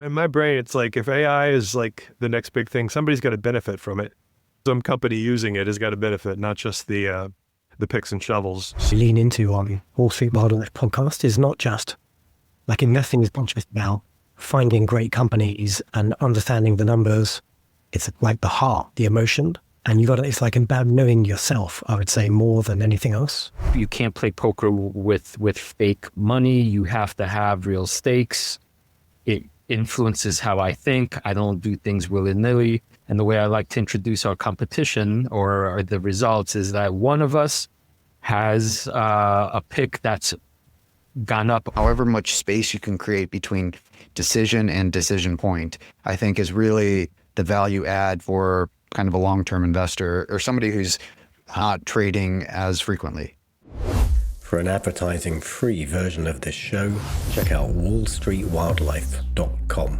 In my brain, it's like if AI is like the next big thing, somebody's got to benefit from it. Some company using it has got to benefit, not just the picks and shovels. Lean into on Wall Street Wild Life podcast is not just like investing is not just about finding great companies and understanding the numbers. It's like the heart, the emotion. And it's like about knowing yourself, I would say, more than anything else. You can't play poker with fake money. You have to have real stakes. It influences how I think. I don't do things willy-nilly. And the way I like to introduce our competition or the results is that one of us has a pick that's gone up. However much space you can create between decision and decision point, I think is really the value add for kind of a long-term investor or somebody who's not trading as frequently. For an advertising-free version of this show, check out wallstreetwildlife.com.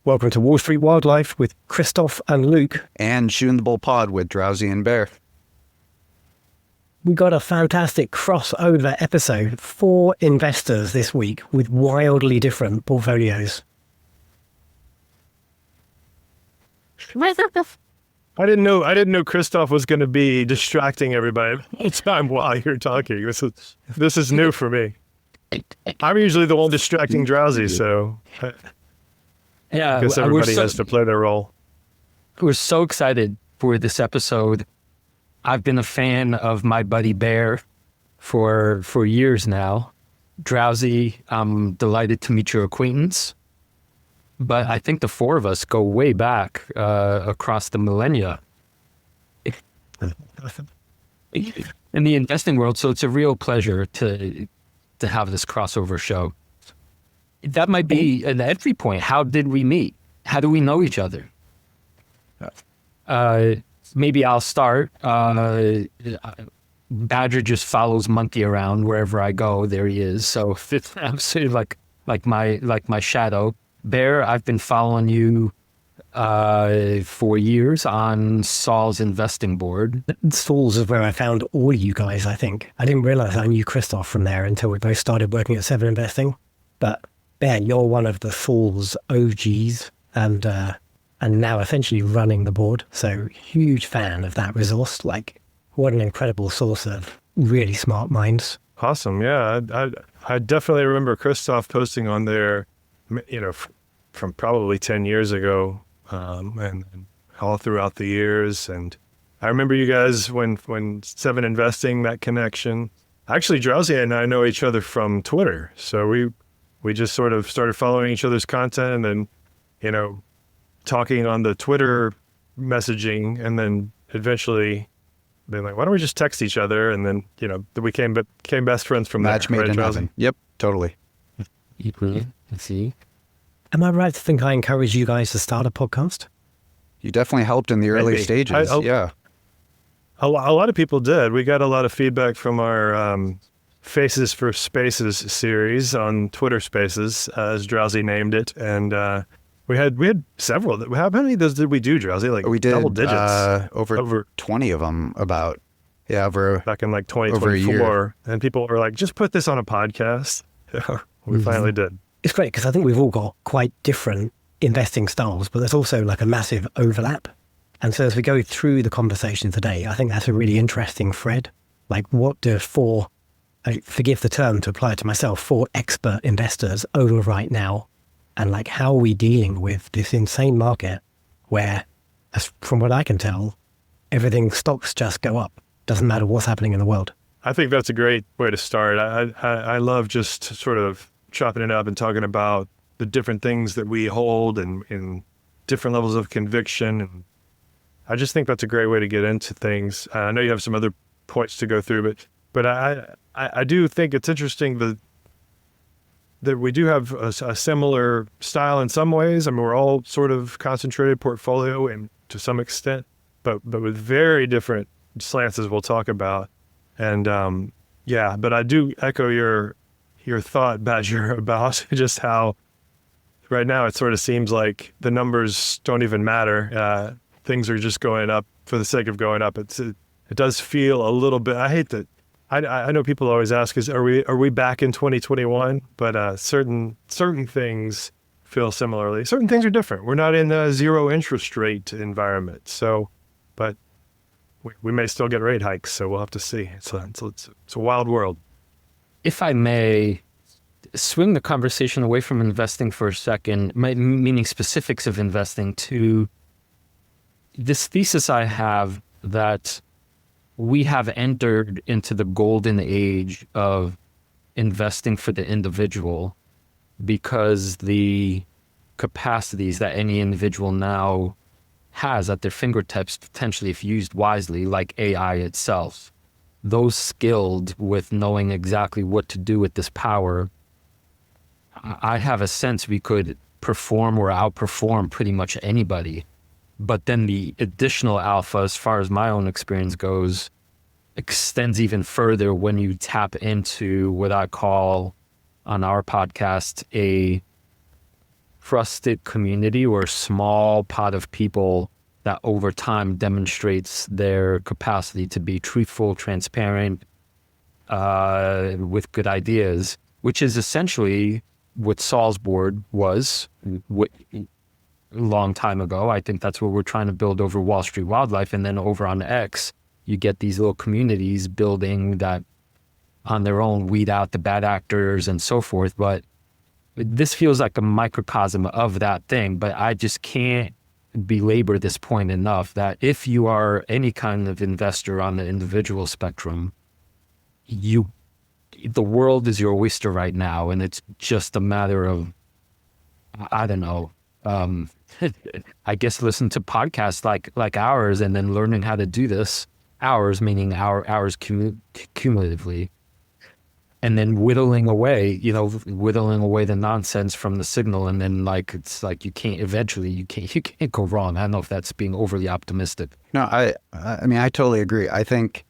Welcome to Wall Street Wildlife with Krzysztof and Luke. And Shooting the Bull Pod with Drowsy and Bear. We got a fantastic crossover episode. 4 investors this week with wildly different portfolios. I didn't know Krzysztof was going to be distracting everybody all the time while you're talking. This is new for me. I'm usually the one distracting Drowsy, so Yeah, I guess everybody has to play their role. We're so excited for this episode. I've been a fan of my buddy Bear for years now. Drowsy, I'm delighted to meet your acquaintance. But I think the 4 of us go way back across the millennia in the investing world. So it's a real pleasure to have this crossover show. That might be an entry point. How did we meet? How do we know each other? Maybe I'll start. Badger just follows Monkey around wherever I go. There he is. So I'm sort of like my shadow. Bear, I've been following you for years on Saul's investing board. Saul's is where I found all you guys, I think. I didn't realize I knew Krzysztof from there until we both started working at Seven Investing. But Bear, you're one of the Saul's OGs and now essentially running the board. So huge fan of that resource. Like, what an incredible source of really smart minds. Awesome. Yeah, I definitely remember Krzysztof posting on there, from probably 10 years ago, and all throughout the years. And I remember you guys when Seven Investing, that connection. Actually, Drowsy and I know each other from Twitter. So we just sort of started following each other's content and then, talking on the Twitter messaging, and then eventually being like, why don't we just text each other? And then, we became best friends from Match there. made in Right, heaven. Yep, totally. Let's see. Am I right to think I encouraged you guys to start a podcast? You definitely helped in the early Maybe. stages. Yeah. A lot of people did. We got a lot of feedback from our Faces for Spaces series on Twitter Spaces, as Drowsy named it. And we had several. How many of those did we do, Drowsy? Like We did double digits. over 20 of them about. Yeah, back in like over a 2024. year. And people were like, just put this on a podcast. We finally did. It's great because I think we've all got quite different investing styles, but there's also like a massive overlap. And so as we go through the conversation today, I think that's a really interesting thread. Like, what do 4, forgive the term to apply it to myself, 4 expert investors over right now? And like, how are we dealing with this insane market where, as from what I can tell, stocks just go up. Doesn't matter what's happening in the world. I think that's a great way to start. I love just sort of chopping it up and talking about the different things that we hold and in different levels of conviction. And I just think that's a great way to get into things. I know you have some other points to go through, but I do think it's interesting that we do have a similar style in some ways. I mean, we're all sort of concentrated portfolio and to some extent, but with very different slants, as we'll talk about. And but I do echo your thought, Badger, about just how right now it sort of seems like the numbers don't even matter. Things are just going up for the sake of going up. It does feel a little bit, I I know people always ask, are we back in 2021? But certain things feel similarly. Certain things are different. We're not in a zero interest rate environment. So, but we may still get rate hikes. So we'll have to see. It's a wild world. If I may swing the conversation away from investing for a second, meaning specifics of investing, to this thesis I have that we have entered into the golden age of investing for the individual, because the capacities that any individual now has at their fingertips, potentially if used wisely, like AI itself, those skilled with knowing exactly what to do with this power, I have a sense we could perform or outperform pretty much anybody. But then the additional alpha, as far as my own experience goes, extends even further when you tap into what I call on our podcast a trusted community, or a small pot of people that over time demonstrates their capacity to be truthful, transparent, with good ideas, which is essentially what Saul's board was a long time ago. I think that's what we're trying to build over Wall Street Wildlife. And then over on X, you get these little communities building that on their own weed out the bad actors and so forth. But this feels like a microcosm of that thing. But I just can't belabor this point enough that if you are any kind of investor on the individual spectrum, the world is your oyster right now, and it's just a matter of, I don't know, I guess listen to podcasts like ours, and then learning how to do this. Ours meaning ours cumulatively, and then whittling away the nonsense from the signal, and then it's like you can't go wrong. I don't know if that's being overly optimistic. No, I mean, I totally agree. I think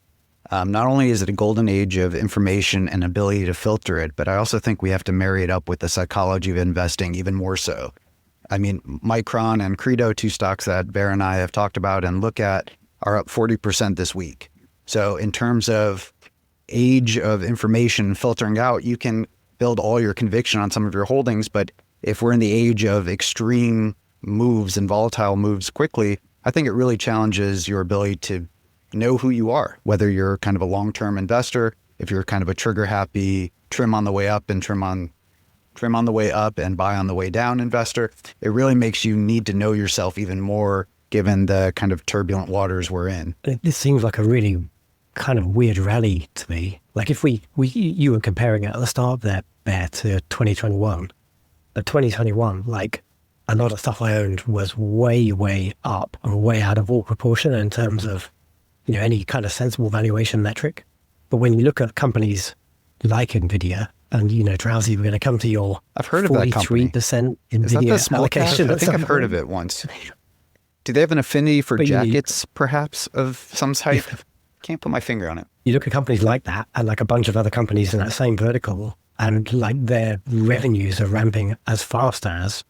not only is it a golden age of information and ability to filter it, but I also think we have to marry it up with the psychology of investing even more so. I mean, Micron and Credo, two stocks that Bear and I have talked about and look at, are up 40% this week. So in terms of age of information filtering out, you can build all your conviction on some of your holdings. But if we're in the age of extreme moves and volatile moves quickly, I think it really challenges your ability to know who you are, whether you're kind of a long-term investor, if you're kind of a trigger-happy, trim on the way up and trim on the way up and buy on the way down investor. It really makes you need to know yourself even more, given the kind of turbulent waters we're in. This seems like a really kind of weird rally to me. Like if you were comparing it at the start there, Bear, to 2021. At 2021, like a lot of stuff I owned was way, way up and way out of all proportion in terms of, any kind of sensible valuation metric. But when you look at companies like Nvidia, and Drowsy, we're going to come to your I've heard of that company. 43% Is that the Nvidia small allocation. cap? I think I've heard of it once. Do they have an affinity for But jackets, perhaps, of some type? Can't put my finger on it. You look at companies like that and like a bunch of other companies in that same vertical, and like their revenues are ramping as fast as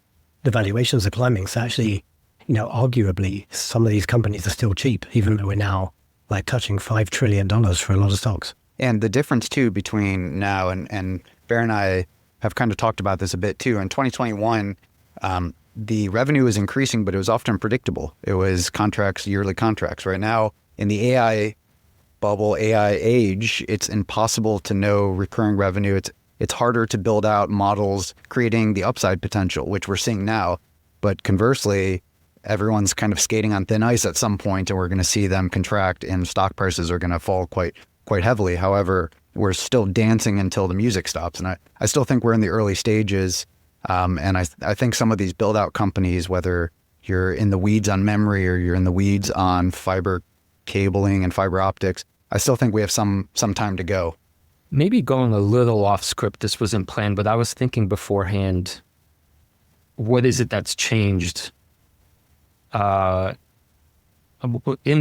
the valuations are climbing. So actually, arguably some of these companies are still cheap, even though we're now like touching $5 trillion for a lot of stocks. And the difference too between now and Bear and I have kind of talked about this a bit too. In 2021, the revenue was increasing, but it was often predictable. It was yearly contracts. Right now, in the AI bubble, AI age, it's impossible to know recurring revenue. It's harder to build out models creating the upside potential, which we're seeing now. But conversely, everyone's kind of skating on thin ice at some point, and we're going to see them contract, and stock prices are going to fall quite heavily. However, we're still dancing until the music stops. And I still think we're in the early stages. And I think some of these build out companies, whether you're in the weeds on memory or you're in the weeds on fiber cabling and fiber optics, I still think we have some time to go. Maybe going a little off script, this wasn't planned, but I was thinking beforehand, what is it that's changed in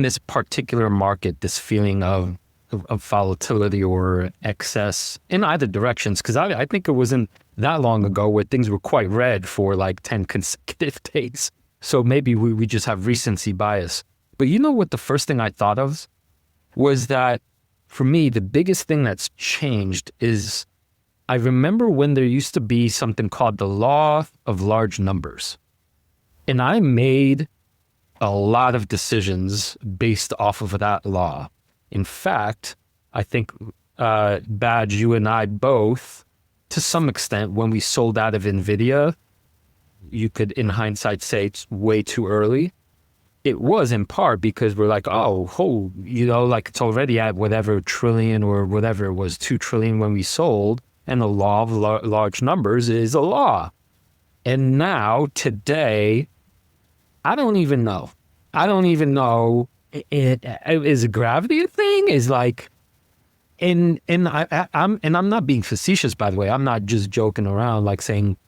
this particular market, this feeling of volatility or excess in either directions? Because I think it wasn't that long ago where things were quite red for like 10 consecutive days. So maybe we just have recency bias. But you know what the first thing I thought of was that for me, the biggest thing that's changed is I remember when there used to be something called the law of large numbers. And I made a lot of decisions based off of that law. In fact, I think, Badge, you and I both, to some extent, when we sold out of Nvidia, you could, in hindsight, say it's way too early. It was in part because we're like, like it's already at whatever trillion or whatever it was, 2 trillion when we sold. And the law of large numbers is a law. And now, today, I don't even know. Is gravity a thing? Is like, I'm not being facetious, by the way. I'm not just joking around, like saying,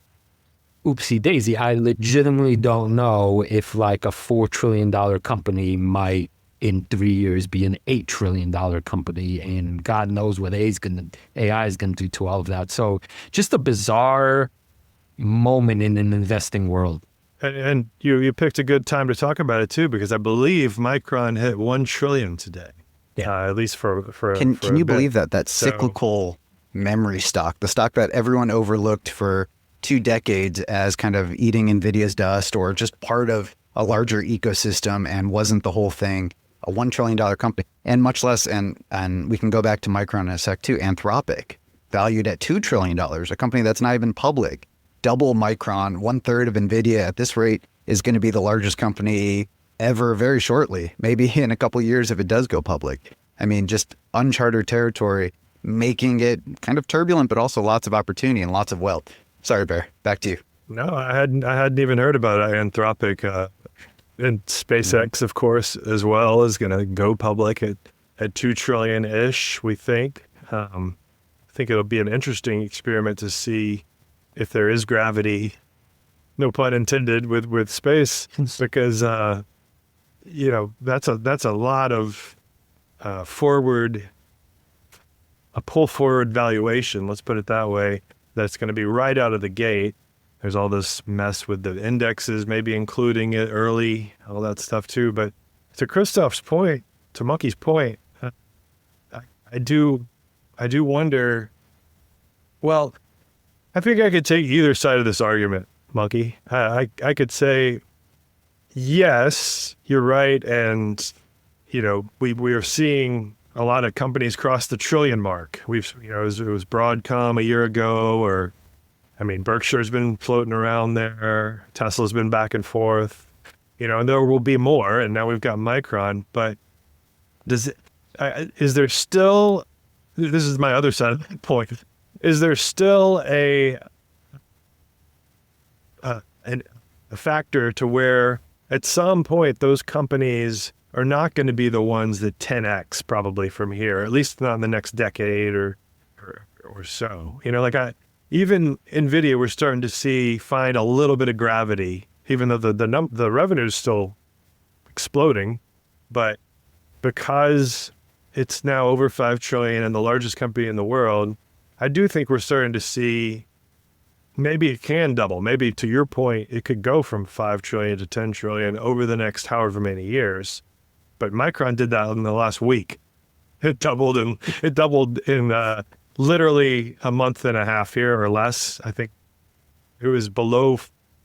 oopsie daisy. I legitimately don't know if like a $4 trillion company might in 3 years be an $8 trillion company, and God knows what AI is going to do to all of that. So just a bizarre moment in an investing world. And you picked a good time to talk about it too, because I believe Micron hit 1 trillion today. Yeah, at least for Can you bit. believe that cyclical memory stock, the stock that everyone overlooked for 2 decades as kind of eating Nvidia's dust or just part of a larger ecosystem and wasn't the whole thing, a $1 trillion company, and much less, and we can go back to Micron in a sec too, Anthropic, valued at $2 trillion, a company that's not even public, double Micron, 1/3 of Nvidia at this rate is going to be the largest company ever very shortly, maybe in a couple of years if it does go public. I mean, just uncharted territory, making it kind of turbulent, but also lots of opportunity and lots of wealth. Sorry, Bear, back to you. No, I hadn't even heard about Anthropic. And SpaceX, of course, as well, is going to go public at 2 trillion-ish, we think. I think it'll be an interesting experiment to see if there is gravity, no pun intended, with space, because that's a lot of a pull forward valuation, let's put it that way, that's going to be right out of the gate. There's all this mess with the indexes, maybe including it early, all that stuff too. But to Krzysztof's point, to Monkey's point, I do wonder, well, I think I could take either side of this argument, Monkey. I could say, yes, you're right. And, we are seeing a lot of companies cross the trillion mark. It was Broadcom a year ago, Berkshire's been floating around there. Tesla's been back and forth, and there will be more. And now we've got Micron. But is there still, this is my other side of the point, is there still a factor to where at some point those companies are not going to be the ones that 10x probably from here, at least not in the next decade or so. Even Nvidia, we're starting to find a little bit of gravity, even though the revenue is still exploding, but because it's now over 5 trillion and the largest company in the world, I do think we're starting to see maybe it can double. Maybe to your point, it could go from 5 trillion to 10 trillion over the next however many years. But Micron did that in the last week. It doubled in literally a month and a half here or less. I think it was below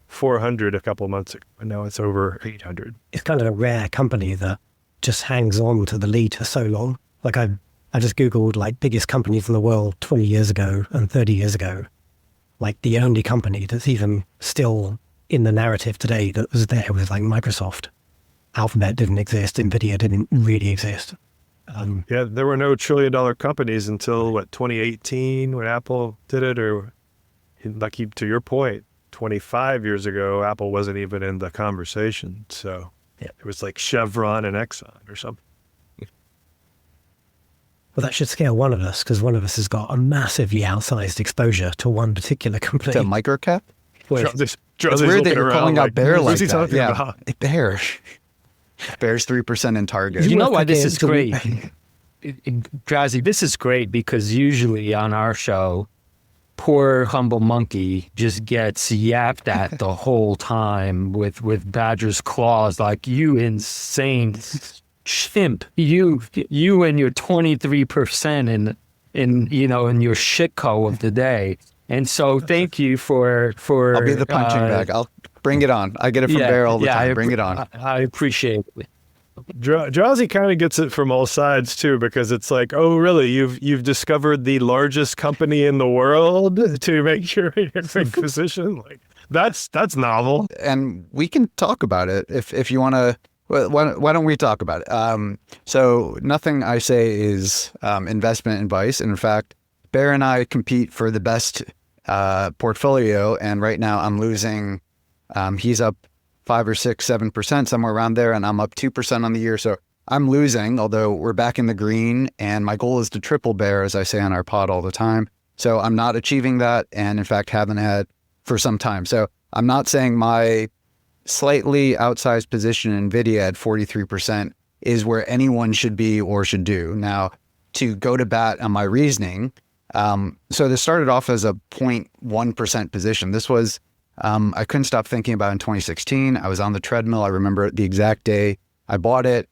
400 a couple of months ago, and now it's over 800. It's kind of a rare company that just hangs on to the lead for so long. Like I just Googled like biggest companies in the world 20 years ago and 30 years ago. Like the only company that's even still in the narrative today that was there was like Microsoft. Alphabet didn't exist. Nvidia didn't really exist. There were no $1 trillion companies until 2018 when Apple did it, or to your point, 25 years ago, Apple wasn't even in the conversation. So it was like Chevron and Exxon or something. Well, that should scare one of us, because one of us has got a massively outsized exposure to one particular company. To microcap? It's weird that you're calling out Bear like that. Yeah, about? Bear. Bear's 3% in target. You know why this is great? Drowsy, this is great because usually on our show, poor humble monkey just gets yapped at the whole time with Badger's claws, like, you insane chimp, you and your 23% in your shitco of the day. And so thank you for I'll be the punching bag. I'll bring it on. I get it from Bear all the time. Bring it on. I appreciate it. Drowsy kind of gets it from all sides too, because it's like, oh, really? You've discovered the largest company in the world to make your big position? Like that's novel. And we can talk about it if you want to. Why don't we talk about it? So nothing I say is investment advice. In fact, Bear and I compete for the best portfolio, and right now I'm losing. He's up 5 or 6, 7%, somewhere around there, and I'm up 2% on the year. So I'm losing, although we're back in the green, and my goal is to triple Bear, as I say on our pod all the time. So I'm not achieving that, and in fact haven't had for some time. So I'm not saying my slightly outsized position in Nvidia at 43% is where anyone should be or should do. Now, to go to bat on my reasoning, so this started off as a 0.1% position. This was I couldn't stop thinking about it in 2016. I was on the treadmill. I remember the exact day I bought it.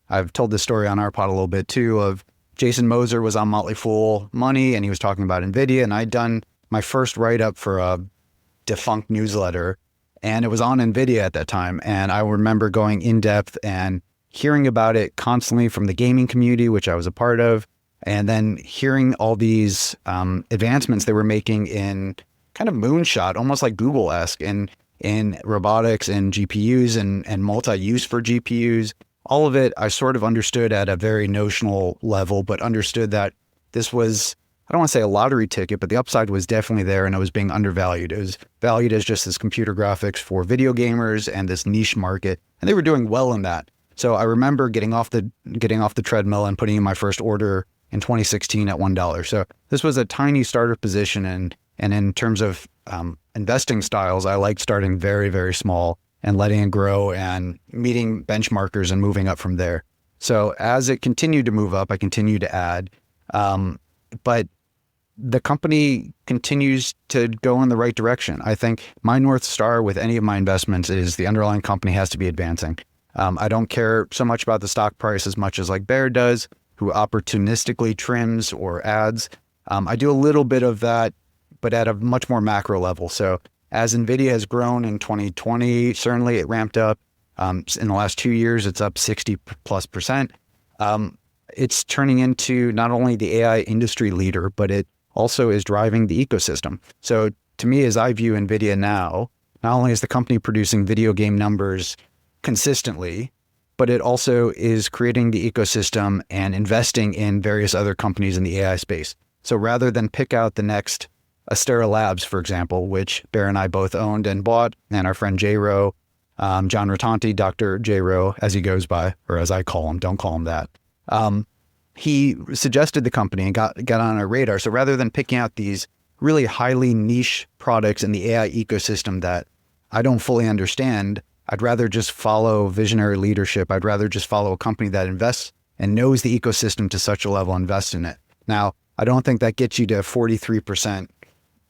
I've told this story on our pod a little bit too of Jason Moser was on Motley Fool Money and he was talking about NVIDIA, and I'd done my first write-up for a defunct newsletter, and it was on NVIDIA at that time. And I remember going in depth and hearing about it constantly from the gaming community, which I was a part of, and then hearing all these advancements they were making in kind of moonshot, almost like Google-esque in robotics and GPUs and multi-use for GPUs. All of it, I sort of understood at a very notional level, but understood that this was, I don't want to say a lottery ticket, but the upside was definitely there and it was being undervalued. It was valued as just this computer graphics for video gamers and this niche market, and they were doing well in that. So I remember getting off the treadmill and putting in my first order in 2016 at $1. So this was a tiny starter position, and in terms of investing styles, I like starting very, very small and letting it grow and meeting benchmarkers and moving up from there. So as it continued to move up, I continued to add. But the company continues to go in the right direction. I think my North Star with any of my investments is the underlying company has to be advancing. I don't care so much about the stock price as much as like Bear does, who opportunistically trims or adds. I do a little bit of that, but at a much more macro level. So as Nvidia has grown in 2020, certainly it ramped up. In the last 2 years, it's up 60+%. It's turning into not only the AI industry leader, but it also is driving the ecosystem. So to me, as I view Nvidia now, not only is the company producing video game numbers consistently, but it also is creating the ecosystem and investing in various other companies in the AI space. So rather than pick out the next Astera Labs, for example, which Bear and I both owned and bought, and our friend J. Rowe, John Rotanti, Dr. J. Rowe, as he goes by, or as I call him, don't call him that. He suggested the company and got on our radar. So rather than picking out these really highly niche products in the AI ecosystem that I don't fully understand, I'd rather just follow visionary leadership. I'd rather just follow a company that invests and knows the ecosystem to such a level, invest in it. Now, I don't think that gets you to 43%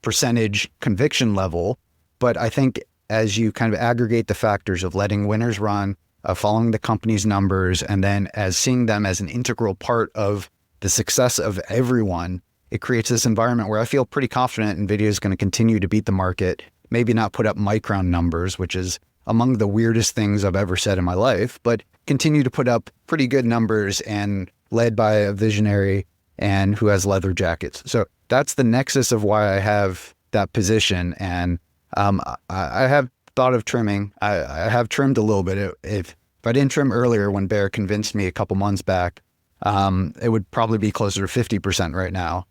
percentage conviction level, but I think as you kind of aggregate the factors of letting winners run, following the company's numbers, and then as seeing them as an integral part of the success of everyone, it creates this environment where I feel pretty confident NVIDIA is going to continue to beat the market, maybe not put up Micron numbers, which is among the weirdest things I've ever said in my life, but continue to put up pretty good numbers and led by a visionary and who has leather jackets. So that's the nexus of why I have that position. And I have thought of trimming. I have trimmed a little bit. If I didn't trim earlier when Bear convinced me a couple months back, it would probably be closer to 50% right now,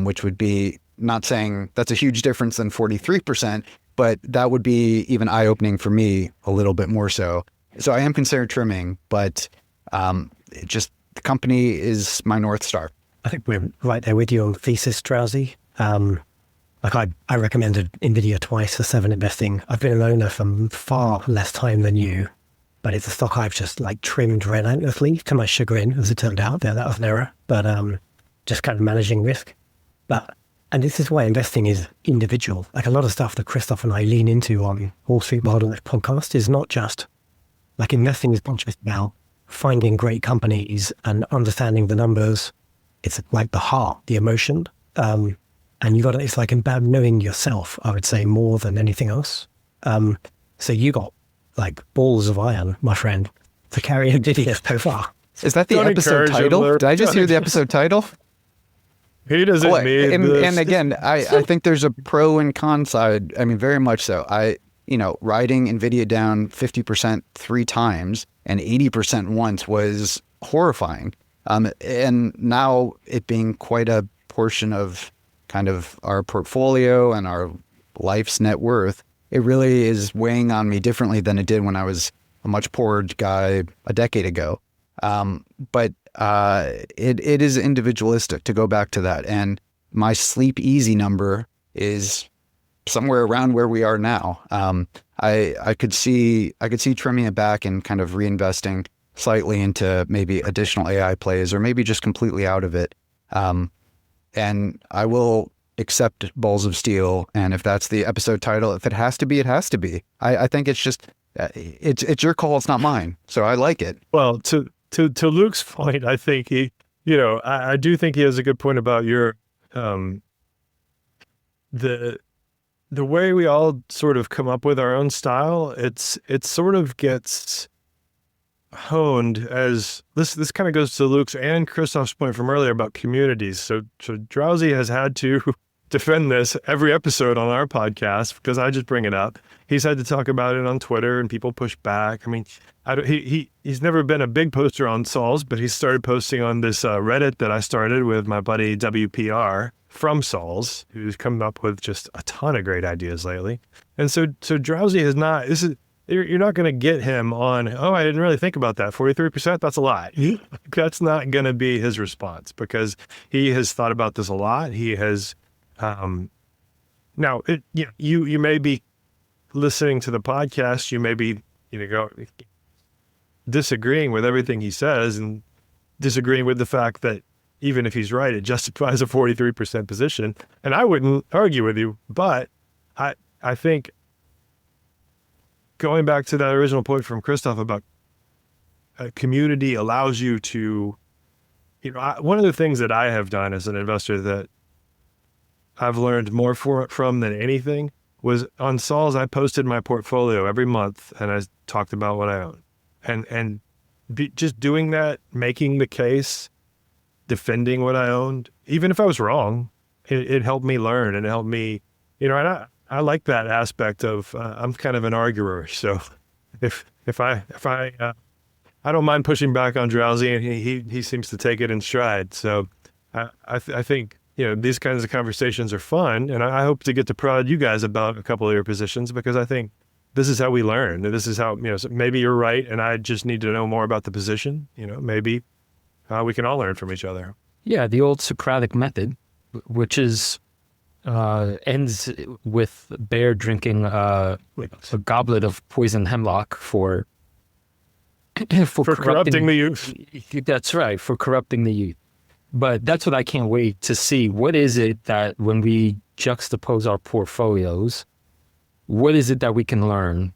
which would be, not saying that's a huge difference than 43%, but that would be even eye-opening for me a little bit more so. So I am considering trimming, but the company is my North Star. I think we're right there with you on thesis, Drowsy. I recommended Nvidia twice for 7 investing. I've been an owner for far less time than you, but it's a stock I've just like trimmed relentlessly to my chagrin, as it turned out. That was an error, but just kind of managing risk. And this is why investing is individual. Like a lot of stuff that Krzysztof and I lean into on Wall Street Bottleneck podcast is not just like investing is not just about finding great companies and understanding the numbers. It's like the heart, the emotion. And it's like about knowing yourself, I would say, more than anything else. So you got like balls of iron, my friend, to carry Nvidia so far. Is that the Don't episode encourage him, title? Lord. Did I just hear the episode title? He doesn't Well, need and, this. and again, I think there's a pro and con side. I mean, very much so. Riding Nvidia down 50% 3 times and 80% once was horrifying. And now it being quite a portion of kind of our portfolio and our life's net worth, it really is weighing on me differently than it did when I was a much poorer guy a decade ago. But it is individualistic, to go back to that. And my sleep easy number is somewhere around where we are now. I could see trimming it back and kind of reinvesting slightly into maybe additional AI plays, or maybe just completely out of it. And I will accept balls of steel. And if that's the episode title, if it has to be, it has to be. I think it's just, it's your call. It's not mine. So I like it. Well, to Luke's point, I think I do think he has a good point about your, the way we all sort of come up with our own style. It sort of gets honed as this kind of goes to Luke's and Krzysztof's point from earlier about communities. So Drowsy has had to defend this every episode on our podcast because I just bring it up. He's had to talk about it on Twitter and people push back. I mean, he's never been a big poster on Sols, but he started posting on this Reddit that I started with my buddy WPR from Sols, who's come up with just a ton of great ideas lately. And so Drowsy has not, you're not going to get him on, oh, I didn't really think about that. 43%, that's a lot. That's not going to be his response because he has thought about this a lot. He has, now, you may be listening to the podcast, you may be, disagreeing with everything he says and disagreeing with the fact that even if he's right, it justifies a 43% position. And I wouldn't argue with you, but I think going back to that original point from Krzysztof about a community allows you to, one of the things that I have done as an investor that I've learned more from than anything was on Sols. I posted my portfolio every month and I talked about what I own, and just doing that, making the case, defending what I owned, even if I was wrong, it helped me learn and it helped me, and I like that aspect of, I'm kind of an arguer. So if I don't mind pushing back on Drowsy, and he seems to take it in stride. So I think, these kinds of conversations are fun, and I hope to get to prod you guys about a couple of your positions, because I think this is how we learn. This is how, so maybe you're right and I just need to know more about the position. Maybe we can all learn from each other. Yeah, the old Socratic method, which is ends with Bear drinking a goblet of poison hemlock for corrupting the youth. That's right, for corrupting the youth. But that's what I can't wait to see. What is it that when we juxtapose our portfolios, what is it that we can learn,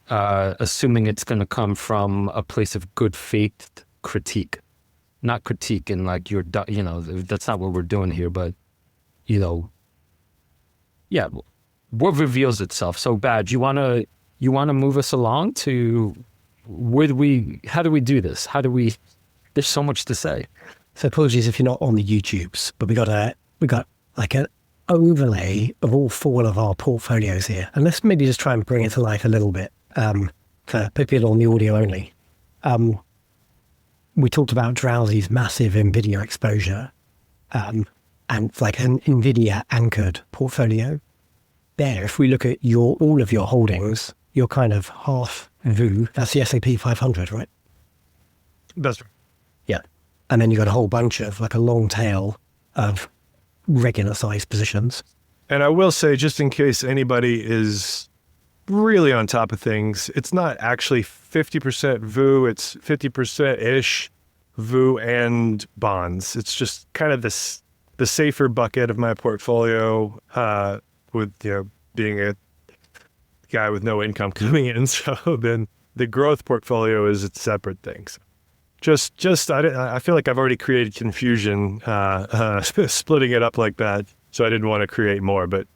assuming it's going to come from a place of good faith critique? Not critique and like that's not what we're doing here, but, yeah, what reveals itself. So Badge, you want to move us along to how do we do this? There's so much to say. So apologies if you're not on the YouTubes, but we got like an overlay of all 4 of our portfolios here. And let's maybe just try and bring it to life a little bit for people on the audio only. We talked about Drowsy's massive Nvidia exposure and like an Nvidia anchored portfolio. There, if we look at all of your holdings, you're kind of half VOO. That's the S&P 500, right? That's right. Yeah. And then you got a whole bunch of like a long tail of regular sized positions. And I will say, just in case anybody is really on top of things, it's not actually 50% VOO, it's 50%-ish VOO and bonds. It's just kind of the safer bucket of my portfolio, with, being a guy with no income coming in. So then the growth portfolio is a separate thing. So I feel like I've already created confusion splitting it up like that. So I didn't want to create more, but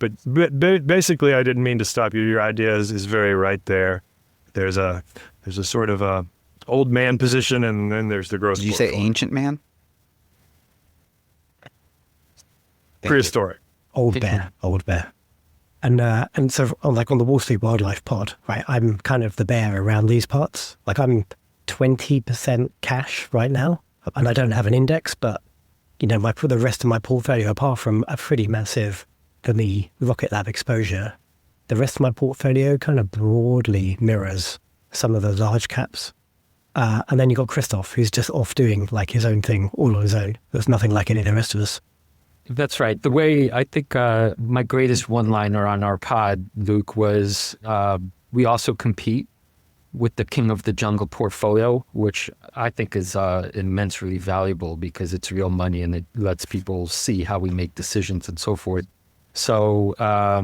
basically I didn't mean to stop you. Your idea is very right there. There's a sort of a old man position, and then there's the growth. Did you say ancient man? Prehistoric. Old bear. And so on the Wall Street Wildlife Pod, right, I'm kind of the bear around these parts. Like I'm 20% cash right now, and I don't have an index, but the rest of my portfolio, apart from a pretty massive, for me, Rocket Lab exposure, the rest of my portfolio kind of broadly mirrors some of the large caps. And then you got Krzysztof, who's just off doing like his own thing all on his own. There's nothing like any of the rest of us. That's right. The way I think my greatest one-liner on our pod, Luke, was we also compete with the King of the Jungle portfolio, which I think is immensely valuable because it's real money and it lets people see how we make decisions and so forth. So I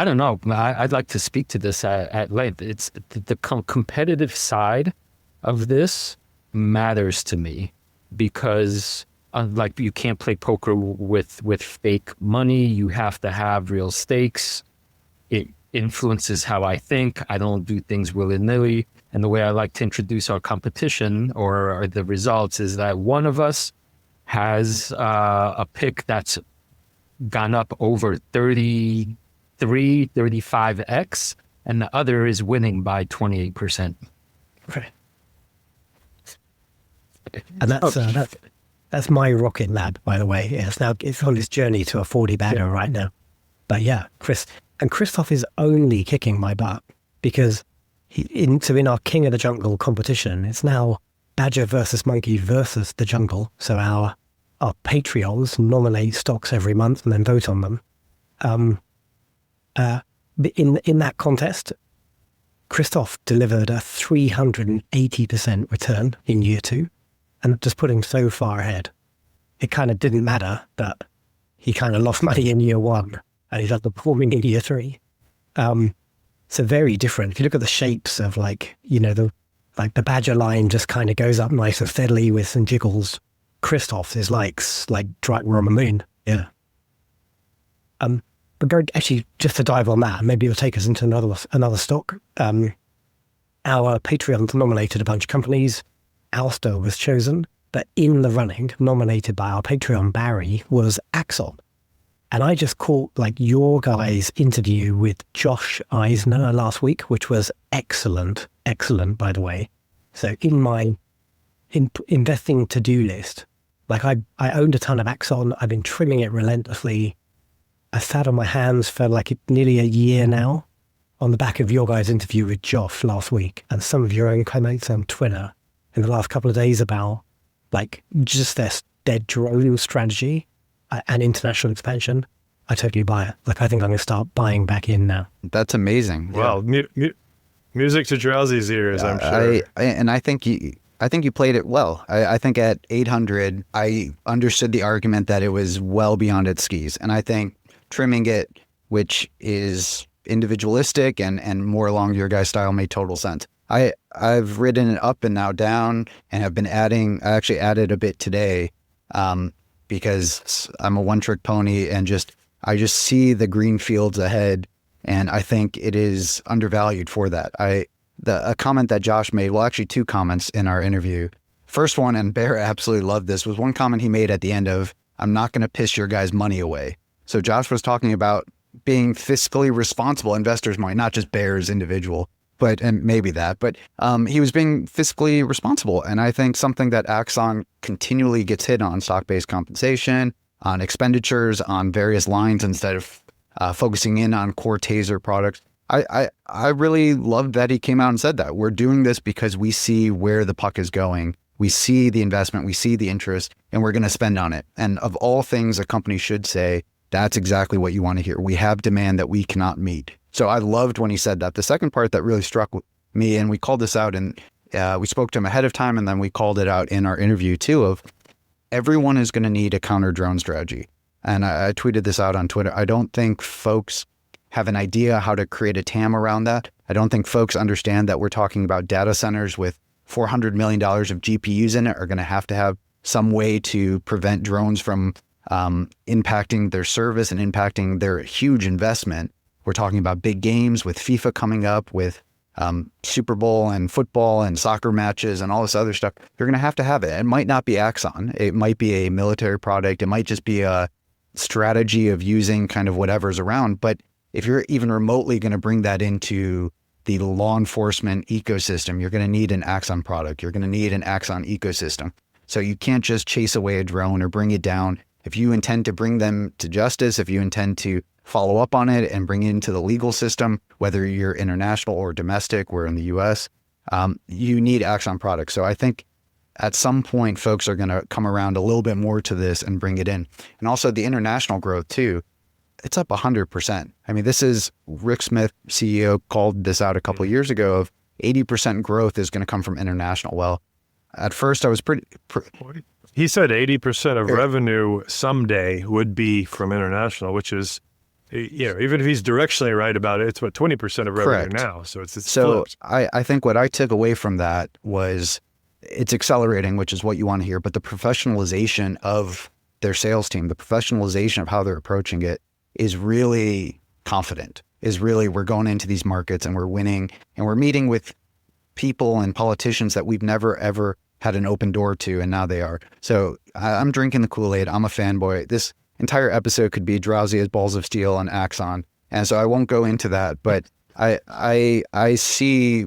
don't know. I'd like to speak to this at length. It's the competitive side of this matters to me because like you can't play poker with fake money. You have to have real stakes. It influences how I think. I don't do things willy-nilly. And the way I like to introduce our competition or the results is that one of us has a pick that's gone up over 35x, and the other is winning by 28%. Okay. And that's my Rocket Lab, by the way. It's on its journey to a 40 bagger right now. But yeah, Krzysztof is only kicking my butt because in our King of the Jungle competition, it's now Badger versus Monkey versus the Jungle. So our Patreons nominate stocks every month and then vote on them. In that contest, Krzysztof delivered a 380% return in year 2, and just put him so far ahead. It kind of didn't matter that he kind of lost money in year 1 and he's underperforming in year 3. So very different. If you look at the shapes of the Badger line just kind of goes up nice and steadily with some jiggles. Krzysztof is like we're on the moon. Yeah. But actually, just to dive on that, maybe it'll take us into another stock. Our Patreon nominated a bunch of companies. Alster was chosen, but in the running, nominated by our Patreon Barry, was AXON. And I just caught your guys' interview with Josh Eisner last week, which was excellent, by the way. So in my investing to-do list, I owned a ton of AXON. I've been trimming it relentlessly. I sat on my hands for nearly a year now on the back of your guys' interview with Josh last week and some of your own comments on Twitter in the last couple of days about just their drone strategy and international expansion. I totally buy it. I think I'm going to start buying back in now. That's amazing. Well, music to Drowsy's ears, I'm sure. I think you played it well. I think at 800, I understood the argument that it was well beyond its skis. And I think trimming it, which is individualistic and more along your guys' style, made total sense. I've ridden it up and now down and have been adding. I actually added a bit today because I'm a one-trick pony and I just see the green fields ahead, and I think it is undervalued for that. A comment that Josh made, well, actually 2 comments in our interview. First one, and Bear absolutely loved this, was one comment he made at the end of, "I'm not going to piss your guys' money away." So Josh was talking about being fiscally responsible. Investors might, not just Bear's individual, and maybe that, but he was being fiscally responsible. And I think something that AXON continually gets hit on, stock-based compensation, on expenditures, on various lines instead of focusing in on core taser products. I really loved that he came out and said that. We're doing this because we see where the puck is going. We see the investment, we see the interest, and we're going to spend on it. And of all things a company should say, that's exactly what you want to hear. We have demand that we cannot meet. So I loved when he said that. The second part that really struck me, and we called this out, and we spoke to him ahead of time, and then we called it out in our interview too, of everyone is going to need a counter drone strategy. And I tweeted this out on Twitter. I don't think folks have an idea how to create a TAM around that. I don't think folks understand that we're talking about data centers with $400 million of GPUs in it are going to have some way to prevent drones from impacting their service and impacting their huge investment. We're talking about big games with FIFA coming up, with Super Bowl and football and soccer matches and all this other stuff. You're going to have it. It might not be AXON. It might be a military product. It might just be a strategy of using kind of whatever's around. But if you're even remotely going to bring that into the law enforcement ecosystem, you're going to need an AXON product. You're going to need an AXON ecosystem. So you can't just chase away a drone or bring it down. If you intend to bring them to justice, if you intend to follow up on it and bring it into the legal system, whether you're international or domestic, we're in the US, you need AXON products. So I think at some point, folks are going to come around a little bit more to this and bring it in. And also the international growth too, it's up 100%. I mean, this is Rick Smith, CEO, called this out a couple of years ago of 80% growth is going to come from international. Well, at first I was he said 80% of revenue someday would be from international, which is, even if he's directionally right about it, it's what 20% of revenue correct. now. So it's so flipped. I think what I took away from that was it's accelerating, which is what you want to hear, but the professionalization of their sales team, the professionalization of how they're approaching it is really confident, is really, we're going into these markets and we're winning and we're meeting with people and politicians that we've never, ever had an open door to, and now they are. So I'm drinking the Kool-Aid. I'm a fanboy. This entire episode could be Drowsy as balls of steel on AXON. And so I won't go into that, but I see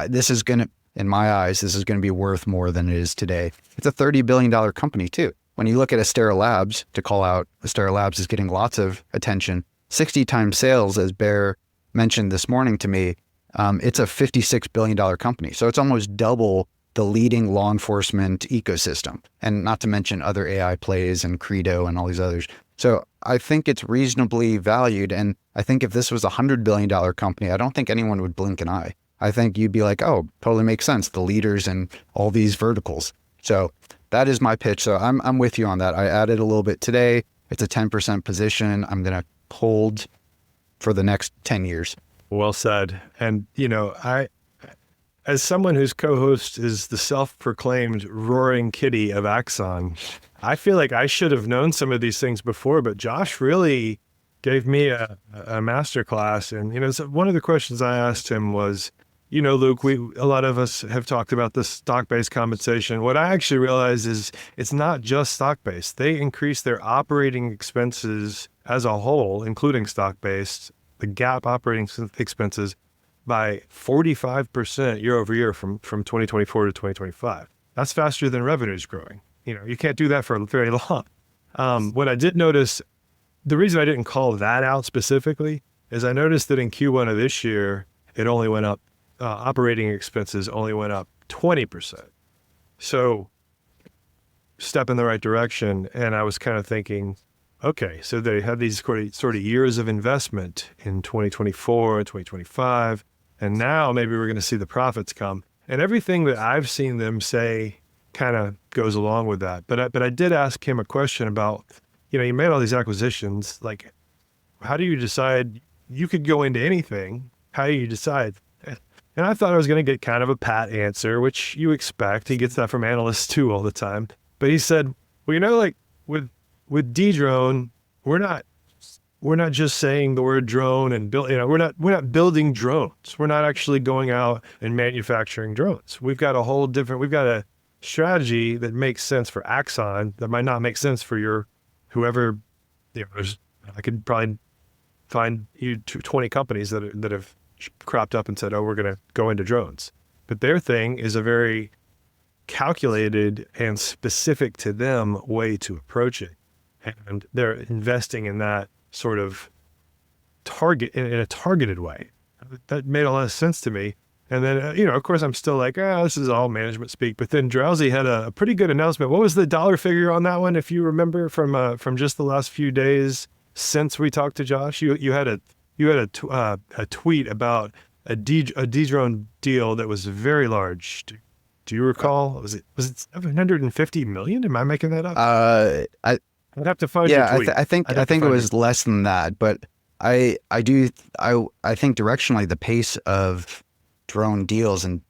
this is going to, in my eyes, this is going to be worth more than it is today. It's a $30 billion company too. When you look at Astera Labs, to call out, Astera Labs is getting lots of attention. 60 times sales, as Bear mentioned this morning to me, it's a $56 billion company. So it's almost double the leading law enforcement ecosystem, and not to mention other AI plays and Credo and all these others. So I think it's reasonably valued. And I think if this was a $100 billion company, I don't think anyone would blink an eye. I think you'd be like, oh, totally makes sense. The leaders in all these verticals. So that is my pitch. So I'm with you on that. I added a little bit today. It's a 10% position. I'm going to hold for the next 10 years. Well said. And, as someone whose co-host is the self-proclaimed roaring kitty of AXON, I feel like I should have known some of these things before, but Josh really gave me a masterclass. And, so one of the questions I asked him was, Luke, a lot of us have talked about this stock-based compensation. What I actually realized is it's not just stock-based. They increase their operating expenses as a whole, including stock-based, the GAAP operating expenses, by 45% year over year from 2024 to 2025. That's faster than revenues growing. You can't do that for very long. What I did notice, the reason I didn't call that out specifically is I noticed that in Q1 of this year, it only went up, operating expenses only went up 20%. So step in the right direction. And I was kind of thinking, okay, so they had these sort of years of investment in 2024 and 2025, and now maybe we're going to see the profits come. And everything that I've seen them say kind of goes along with that. But I did ask him a question about, you made all these acquisitions, like, how do you decide? You could go into anything. How do you decide? And I thought I was going to get kind of a pat answer, which you expect. He gets that from analysts too all the time. But he said, well, like with Dedrone, we're not just saying the word drone and build. We're not building drones. We're not actually going out and manufacturing drones. We've got a strategy that makes sense for AXON that might not make sense for whoever. I could probably find you 20 companies that have cropped up and said, oh, we're going to go into drones. But their thing is a very calculated and specific to them way to approach it. And they're investing in that sort of target in a targeted way. That made a lot of sense to me. And then, of course, I'm still like, this is all management speak. But then Drowsy had a pretty good announcement. What was the dollar figure on that one? If you remember from just the last few days since we talked to Josh, you had a tweet about a Dedrone deal that was very large. Do you recall? Was it 750 million? Am I making that up? I'd have to find your tweet. I think it was less than that, but I think directionally the pace of drone deals and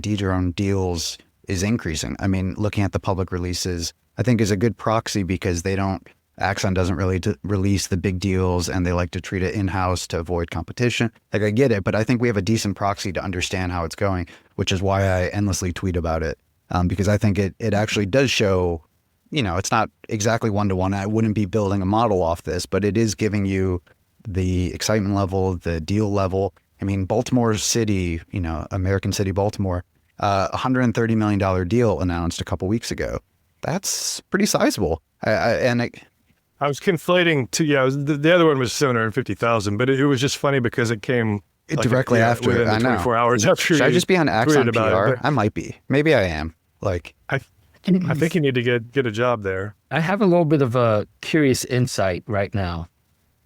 de-drone deals is increasing. I mean, looking at the public releases, I think is a good proxy because AXON doesn't really release the big deals and they like to treat it in-house to avoid competition. Like, I get it, but I think we have a decent proxy to understand how it's going, which is why I endlessly tweet about it. Because I think it actually does show, it's not exactly one-to-one. I wouldn't be building a model off this, but it is giving you the excitement level, the deal level. I mean, Baltimore City, American City, Baltimore, $130 million deal announced a couple weeks ago. That's pretty sizable. I was conflating two. Yeah, the other one was 750,000, but it was just funny because it came directly after. Within the 24 hours after. Should I just be on AXON PR? It, I might be. Maybe I am. I think you need to get a job there. I have a little bit of a curious insight right now,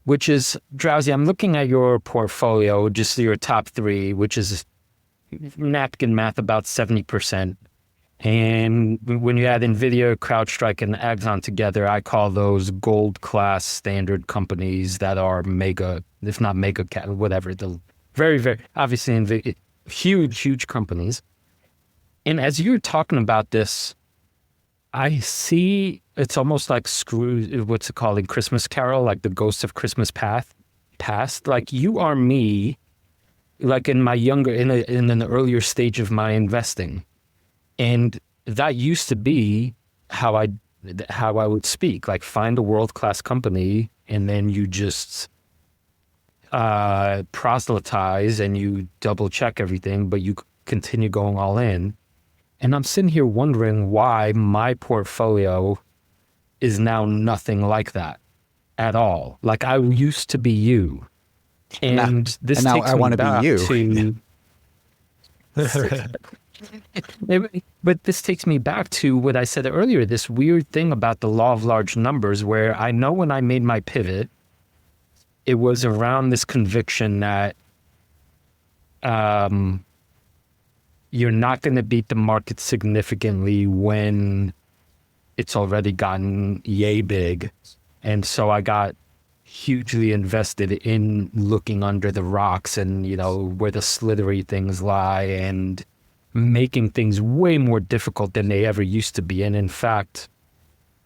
which is, Drowsy, I'm looking at your portfolio, just your top three, which is napkin math about 70%. And when you add Nvidia, CrowdStrike, and AXON together, I call those gold class standard companies that are mega, if not mega, whatever. The very, very, obviously, Nvidia, huge companies. And as you're talking about this, I see it's almost like what's it called in Christmas Carol, like the ghost of Christmas past. Like, you are me, like in my in an earlier stage of my investing. And that used to be how I would speak, like find a world-class company and then you just proselytize and you double check everything, but you continue going all in. And I'm sitting here wondering why my portfolio is now nothing like that at all. Like, I used to be you. And this now takes I want to be you. But this takes me back to what I said earlier, this weird thing about the law of large numbers, where I know when I made my pivot, it was around this conviction that you're not going to beat the market significantly when it's already gotten yay big. And so I got hugely invested in looking under the rocks and, where the slithery things lie and making things way more difficult than they ever used to be. And in fact,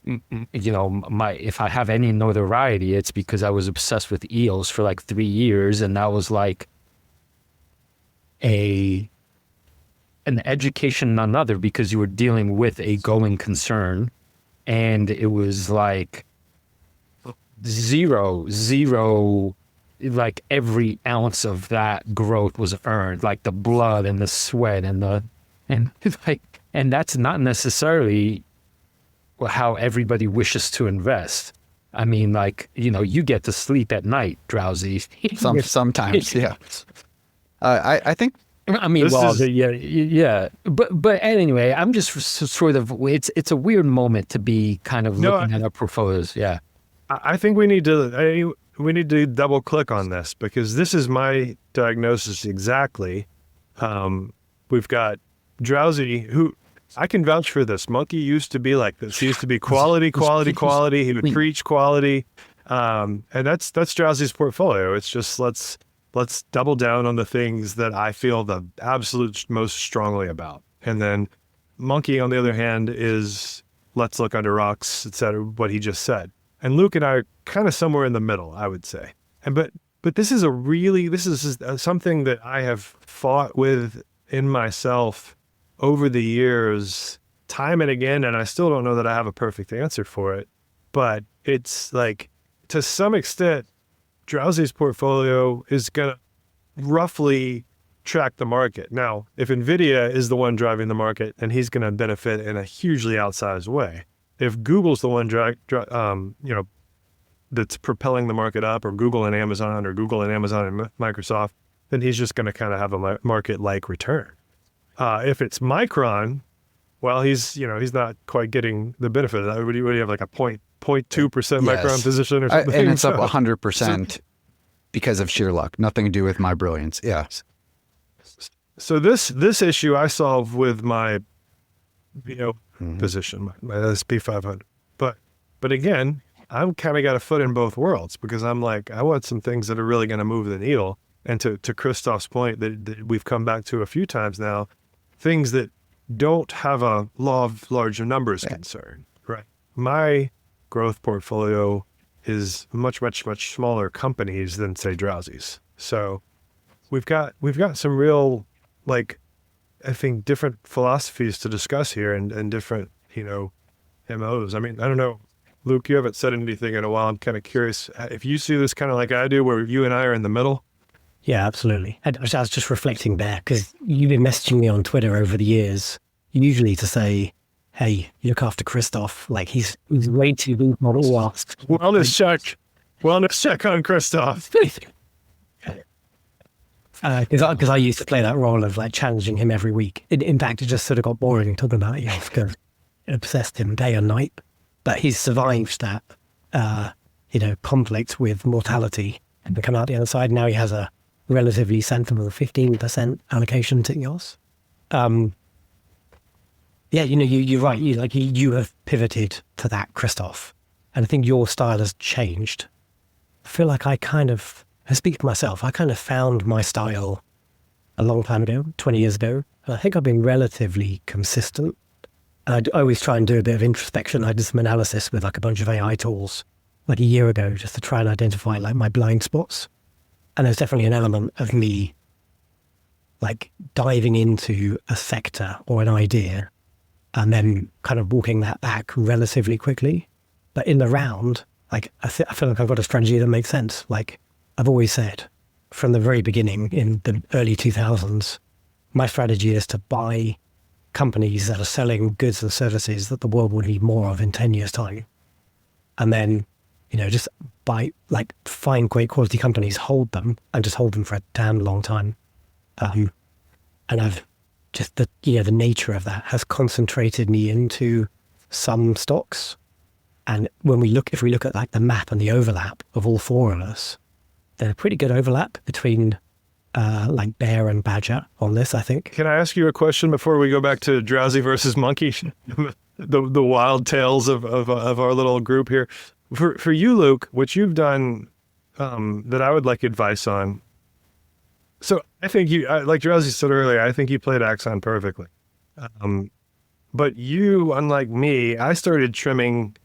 if I have any notoriety, it's because I was obsessed with EOS for like 3 years. And that was like an education, none other, because you were dealing with a going concern. And it was like zero, like every ounce of that growth was earned, like the blood and the sweat and that's not necessarily how everybody wishes to invest. I mean, like, you get to sleep at night, Drowsy. Sometimes, yeah. I think. I mean, yeah. But anyway, I'm just sort of, it's a weird moment to be kind of looking at our portfolios. Yeah. I think we need to double click on this because this is my diagnosis exactly. We've got Drowsy, who I can vouch for this. Monkey used to be like this. He used to be quality. He would preach quality. And that's Drowsy's portfolio. It's just let's double down on the things that I feel the absolute most strongly about. And then Monkey, on the other hand, is let's look under rocks, etc., what he just said. And Luke and I are kind of somewhere in the middle, I would say. And but this is something that I have fought with in myself over the years, time and again, and I still don't know that I have a perfect answer for it. But it's like, to some extent, Drowsy's portfolio is going to roughly track the market. Now, if Nvidia is the one driving the market, then he's going to benefit in a hugely outsized way. If Google's the one that's propelling the market up, or Google and Amazon, or Google and Amazon and Microsoft, then he's just going to kind of have a market-like return. If it's Micron, well, he's not quite getting the benefit of that. What do you have, like a 0.2% Micron position or something? And it's up 100% because of sheer luck. Nothing to do with my brilliance. Yeah. So this issue I solve with my position, my SP 500. But again, I'm kind of got a foot in both worlds because I'm like, I want some things that are really going to move the needle. and to Krzysztof's point that we've come back to a few times now, things that don't have a law of large numbers concern, right? My growth portfolio is much smaller companies than, say, Drowsy's. So we've got some real, like, I think, different philosophies to discuss here and different, MOs. I mean, I don't know, Luke, you haven't said anything in a while. I'm kind of curious if you see this kind of like I do, where you and I are in the middle. Yeah, absolutely. I was just reflecting there because you've been messaging me on Twitter over the years, usually to say, hey, you look after Krzysztof. Like he's way too loose, not all asked. Wellness check on Krzysztof. Because I used to play that role of like challenging him every week. In fact, it just sort of got boring talking about it because it obsessed him day and night. But he's survived that, conflict with mortality and come out the other side. Now he has a relatively sensible 15% allocation to EOS. You're right. You have pivoted to that, Krzysztof. And I think your style has changed. I feel like I speak for myself, I kind of found my style a long time ago, 20 years ago. And I think I've been relatively consistent. And I always try and do a bit of introspection. I did some analysis with like a bunch of AI tools like a year ago just to try and identify like my blind spots. And there's definitely an element of me like diving into a sector or an idea and then kind of walking that back relatively quickly. But in the round, like I feel like I've got a strategy that makes sense. Like I've always said from the very beginning in the early 2000s, my strategy is to buy companies that are selling goods and services that the world will need more of in 10 years' time. And then, just find great quality companies, hold them, and just hold them for a damn long time. And I've just, the nature of that has concentrated me into some stocks. And if we look at like the map and the overlap of all four of us, there's a pretty good overlap between like Bear and Badger on this, I think. Can I ask you a question before we go back to Drowsy versus Monkey? the wild tales of our little group here. For you, Luke, what you've done that I would like advice on. So I think like Drowsy said earlier, I think you played AXON perfectly. But you, unlike me, I started trimming,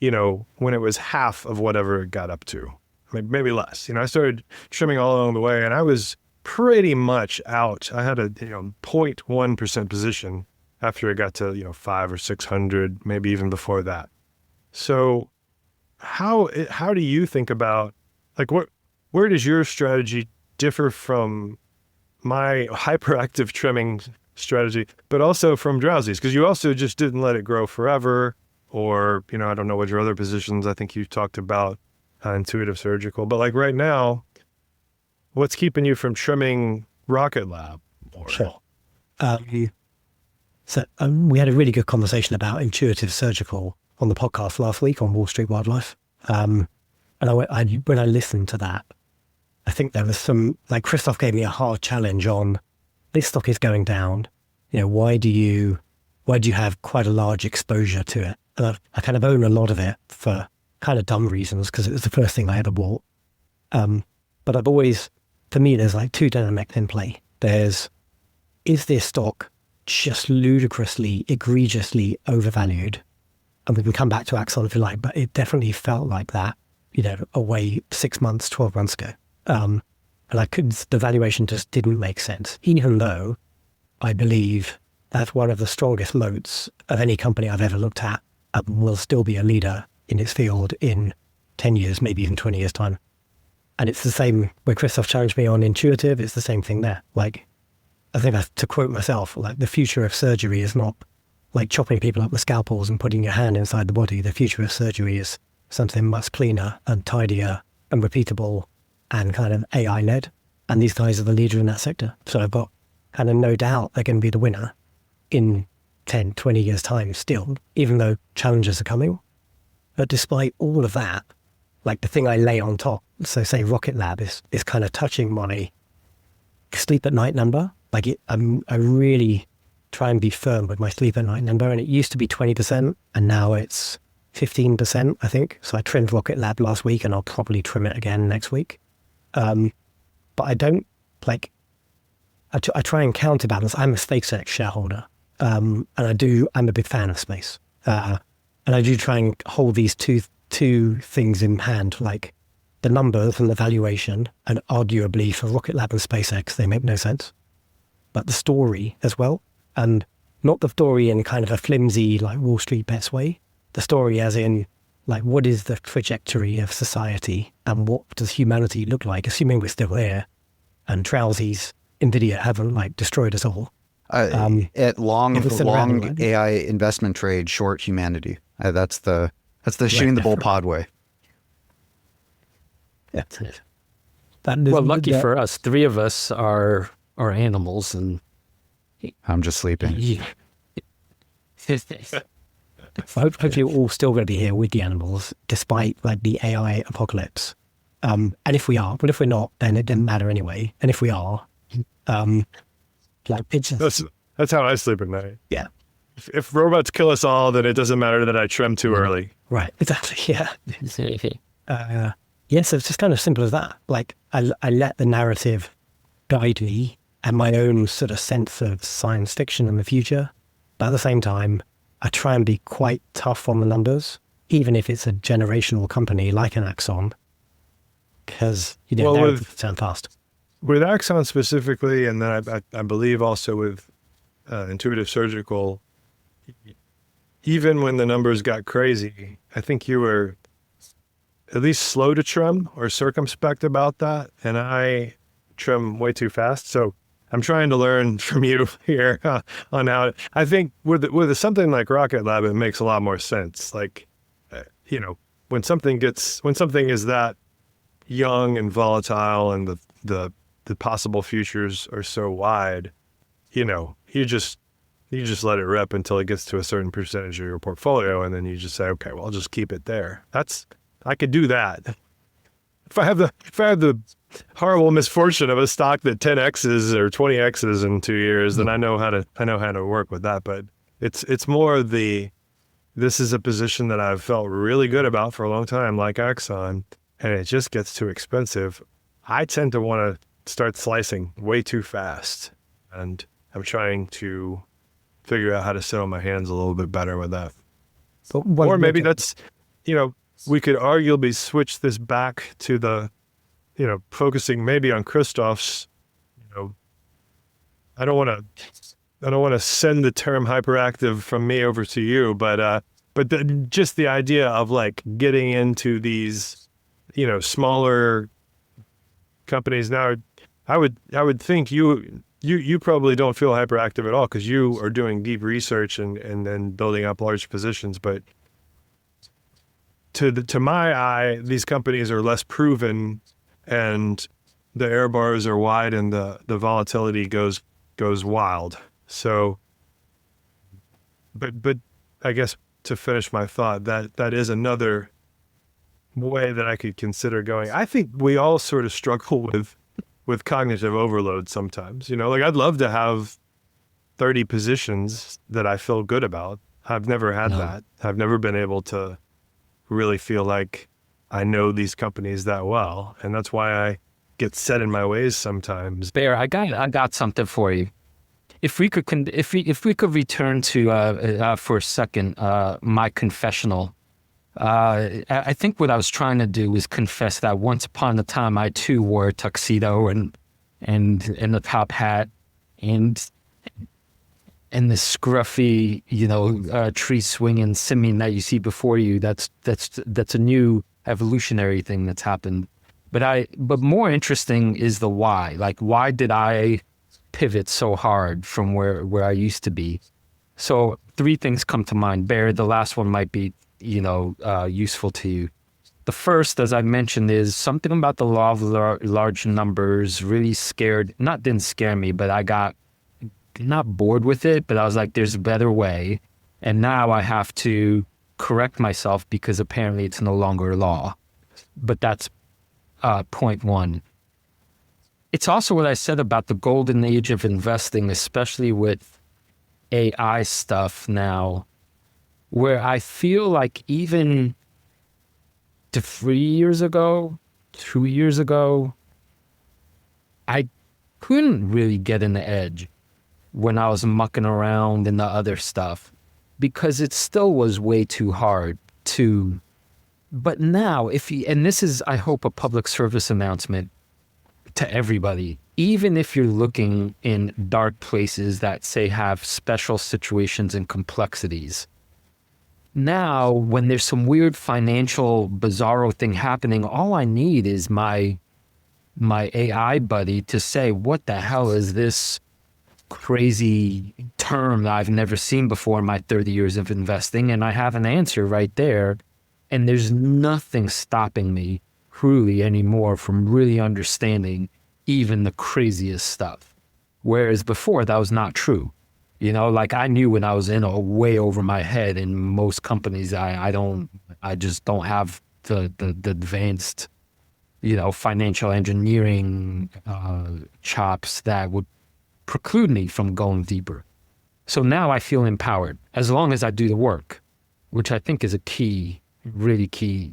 when it was half of whatever it got up to. Maybe less. I started trimming all along the way, and I was pretty much out. I had a 0.1% position after it got to 500 or 600, maybe even before that. So how do you think about like where does your strategy differ from my hyperactive trimming strategy, but also from Drowsy's? Because you also just didn't let it grow forever, or I don't know what your other positions. I think you talked about intuitive surgical, but like right now, what's keeping you from trimming Rocket Lab more? Sure. So we had a really good conversation about intuitive surgical on the podcast last week on Wall Street Wildlife. And when I listened to that, I think there was some, like Krzysztof gave me a hard challenge on this stock is going down. Why do you have quite a large exposure to it? And I kind of own a lot of it for kind of dumb reasons because it was the first thing I ever bought. But I've always, for me, there's like two dynamics in play. Is this stock just ludicrously, egregiously overvalued? And we can come back to AXON if you like, but it definitely felt like that, away 6 months, 12 months ago. And the valuation just didn't make sense, even though I believe that's one of the strongest moats of any company I've ever looked at and will still be a leader in its field in 10 years, maybe even 20 years time. And it's the same where Krzysztof challenged me on intuitive. It's the same thing there. Like, I think to quote myself, like the future of surgery is not like chopping people up with scalpels and putting your hand inside the body. The future of surgery is something much cleaner and tidier and repeatable and kind of AI led. And these guys are the leader in that sector. So I've got kind of no doubt they're going to be the winner in 10, 20 years time still, even though challenges are coming. But despite all of that, like the thing I lay on top, so say Rocket Lab is kind of touching my sleep at night number. Like I really try and be firm with my sleep at night number. And it used to be 20% and now it's 15%, I think. So I trimmed Rocket Lab last week and I'll probably trim it again next week. But but I don't like. I try and counterbalance. I'm a SpaceX shareholder, and I'm a big fan of space, and I do try and hold these two things in hand, like the numbers and the valuation, and arguably for Rocket Lab and SpaceX, they make no sense, but the story as well, and not the story in kind of a flimsy like Wall Street bets way. The story as in, like, what is the trajectory of society and what does humanity look like, assuming we're still here and Drowsy's Nvidia haven't like destroyed us all. At long right? AI investment trade, short humanity. That's the shooting the bull pod way. Yeah. Well, lucky for us, 3 of us are animals, and I'm just sleeping. Hopefully we're all still going to be here with the animals, despite like the AI apocalypse. And if we are, but if we're not, then it didn't matter anyway. And if we are, like it's just, that's how I sleep at night. yeah, If robots kill us all, then it doesn't matter that I trim too early. right, exactly, yeah. Yes, it's just kind of simple as that. Like I let the narrative guide me and my own sort of sense of science fiction in the future, but at the same time, I try and be quite tough on the numbers, even if it's a generational company like an AXON, because narratives turn fast. With AXON specifically, and then I believe also with Intuitive Surgical, even when the numbers got crazy, I think you were at least slow to trim or circumspect about that, and I trim way too fast. So I'm trying to learn from you here on how. I think with something like Rocket Lab, it makes a lot more sense. Like, when something is that young and volatile, and the possible futures are so wide, you just let it rip until it gets to a certain percentage of your portfolio, and then you just say, okay, well, I'll just keep it there. I could do that. If I have the horrible misfortune of a stock that 10x's or 20x's in 2 years, then I know how to work with that. But it's more this is a position that I've felt really good about for a long time, like AXON, and it just gets too expensive. I tend to want to start slicing way too fast, and I'm trying to figure out how to sit on my hands a little bit better with that. Or maybe that's, we could arguably switch this back to the, focusing maybe on Krzysztof's, I don't want to send the term hyperactive from me over to you, but just the idea of like getting into these, smaller companies. Now, I would think you probably don't feel hyperactive at all because you are doing deep research and then building up large positions. But to my eye, these companies are less proven, and the error bars are wide, and the volatility goes wild. So, but I guess to finish my thought, that is another way that I could consider going. I think we all sort of struggle with cognitive overload sometimes. Like I'd love to have 30 positions that I feel good about. I've never had that. I've never been able to really feel like I know these companies that well, and that's why I get set in my ways sometimes. Bear, I got something for you. If we could return to for a second my confessional. I think what I was trying to do was confess that once upon a time I too wore a tuxedo and the top hat and the scruffy, tree swinging simian that you see before you. That's a new evolutionary thing that's happened. But more interesting is the why. Like, why did I pivot so hard from where I used to be? So 3 things come to mind. Bear, the last one might be useful to you. The first, as I mentioned, is something about the law of large numbers really didn't scare me, but I got not bored with it, but I was like, there's a better way. And now I have to correct myself because apparently it's no longer law. But that's point 1. It's also what I said about the golden age of investing, especially with AI stuff now, where I feel like even 3 years ago, 2 years ago, I couldn't really get an edge when I was mucking around in the other stuff because it still was way too hard to. But now, and this is, I hope, a public service announcement to everybody, even if you're looking in dark places that say have special situations and complexities. Now, when there's some weird financial bizarro thing happening, all I need is my AI buddy to say, what the hell is this crazy term that I've never seen before in my 30 years of investing? And I have an answer right there. And there's nothing stopping me truly anymore from really understanding even the craziest stuff. Whereas before, that was not true. You know, like I knew when I was in way over my head in most companies, I just don't have the advanced, you know, financial engineering chops that would preclude me from going deeper. So now I feel empowered as long as I do the work, which I think is a key, really key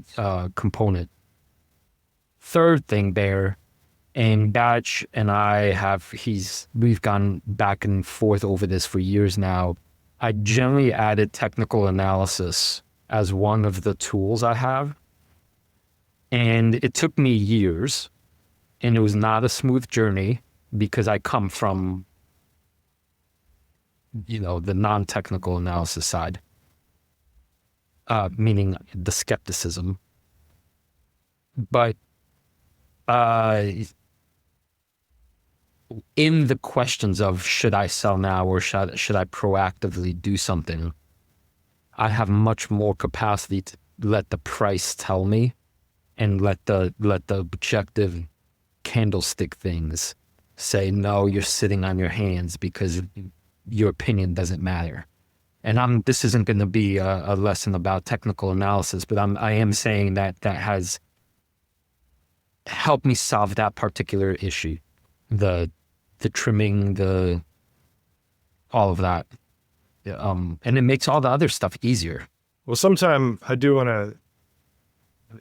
component. Third thing, Bear, and Batch and I we've gone back and forth over this for years now. I generally added technical analysis as one of the tools I have. And it took me years, and it was not a smooth journey because I come from, you know, the non-technical analysis side, meaning the skepticism. But in the questions of should I sell now or should I proactively do something, I have much more capacity to let the price tell me and let the objective candlestick things say, no, you're sitting on your hands because your opinion doesn't matter. And this isn't going to be a lesson about technical analysis, but I am saying that has helped me solve that particular issue. The trimming, all of that. And it makes all the other stuff easier. Well, sometime I do want to,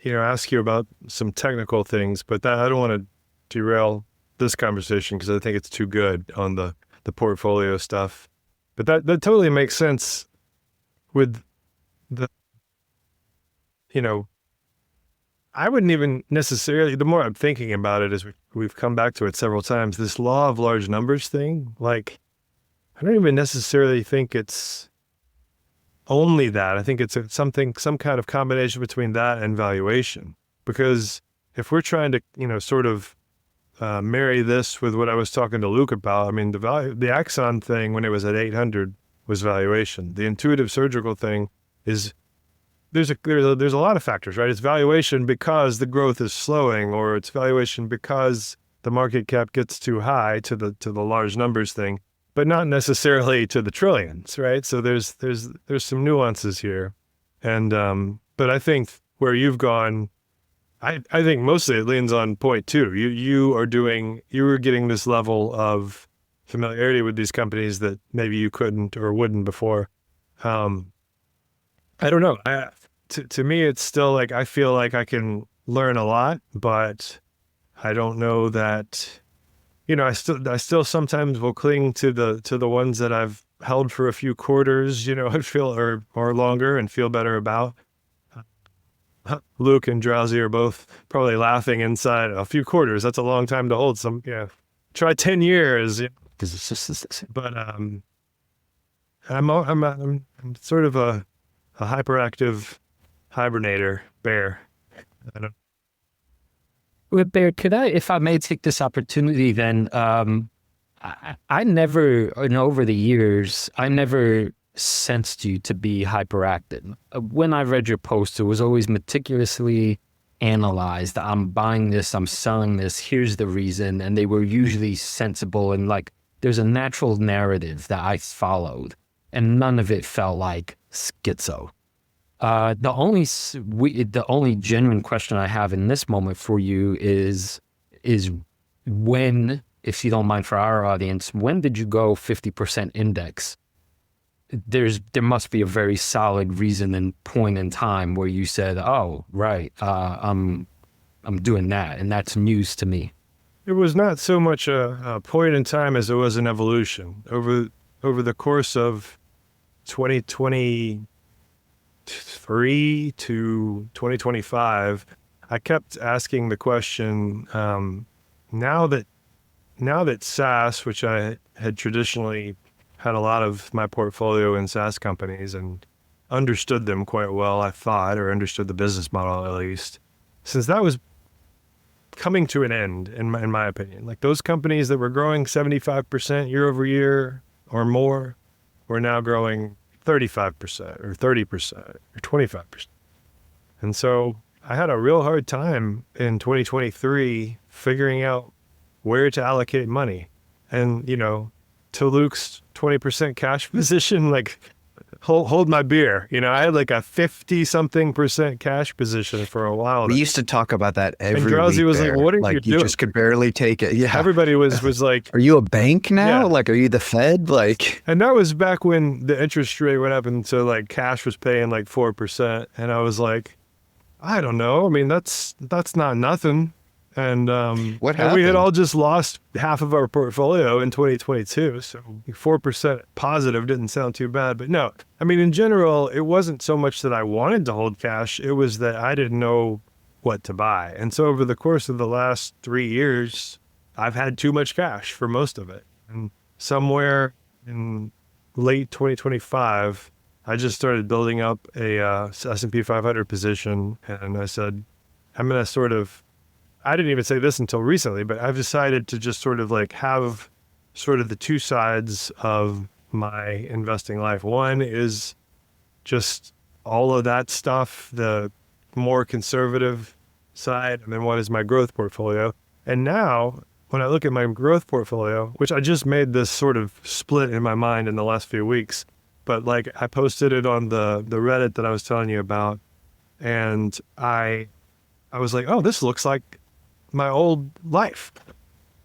ask you about some technical things, but I don't want to derail this conversation because I think it's too good on the portfolio stuff. But that totally makes sense with I wouldn't even necessarily, the more I'm thinking about it, as we've come back to it several times, this law of large numbers thing, like, I don't even necessarily think it's only that. I think it's some kind of combination between that and valuation. Because if we're trying to, sort of marry this with what I was talking to Luke about, I mean, the AXON thing when it was at 800 was valuation. The intuitive surgical thing is, there's a lot of factors, right? It's valuation because the growth is slowing, or it's valuation because the market cap gets too high to the large numbers thing, but not necessarily to the trillions, right? So there's some nuances here. And but I think where you've gone, I think mostly it leans on point two. You were getting this level of familiarity with these companies that maybe you couldn't or wouldn't before. I don't know. To me, it's still like, I feel like I can learn a lot, but I don't know that, I still sometimes will cling to the ones that I've held for a few quarters, I feel, or longer, and feel better about. Luke and Drowsy are both probably laughing inside. A few quarters, that's a long time to hold some, try 10 years. But I'm sort of a hyperactive hibernator, Bear. Well, Bear, could I, if I may take this opportunity, then I never, over the years, I never sensed you to be hyperactive. When I read your post, it was always meticulously analyzed. I'm buying this, I'm selling this, here's the reason. And they were usually sensible, and like, there's a natural narrative that I followed, and none of it felt like schizo. The only genuine question I have in this moment for you is when, if you don't mind for our audience, when did you go 50% index? There must be a very solid reason and point in time where you said, oh, right, I'm doing that. And that's news to me. It was not so much a point in time as it was an evolution. Over the course of 2023 to 2025, I kept asking the question, now that SaaS, which I had traditionally had a lot of my portfolio in SaaS companies and understood them quite well, I thought, or understood the business model at least, since that was coming to an end, in my opinion. Like those companies that were growing 75% year over year or more were now growing 35% or 30% or 25%. And so I had a real hard time in 2023 figuring out where to allocate money. And, to Luke's 20% cash position, like hold my beer. I had like a 50-something% cash position for a while. We used to talk about that every and Drowsy week was there. like, what are you doing? You just could barely take it. Yeah. Everybody was like, are you a bank now? Yeah. Like, are you the Fed? Like, and that was back when the interest rate went up and so like cash was paying like 4%. And I was like, I don't know. I mean, that's not nothing. And what happened? And we had all just lost half of our portfolio in 2022. So 4% positive didn't sound too bad. But no, I mean, in general, it wasn't so much that I wanted to hold cash. It was that I didn't know what to buy. And so over the course of the last 3 years, I've had too much cash for most of it. And somewhere in late 2025, I just started building up a S&P 500 position. And I said, I'm going to I didn't even say this until recently, but I've decided to just sort of like have sort of the two sides of my investing life. One is just all of that stuff, the more conservative side, and then one is my growth portfolio. And now when I look at my growth portfolio, which I just made this sort of split in my mind in the last few weeks, but like I posted it on the Reddit that I was telling you about, and I was like, oh, this looks like my old life.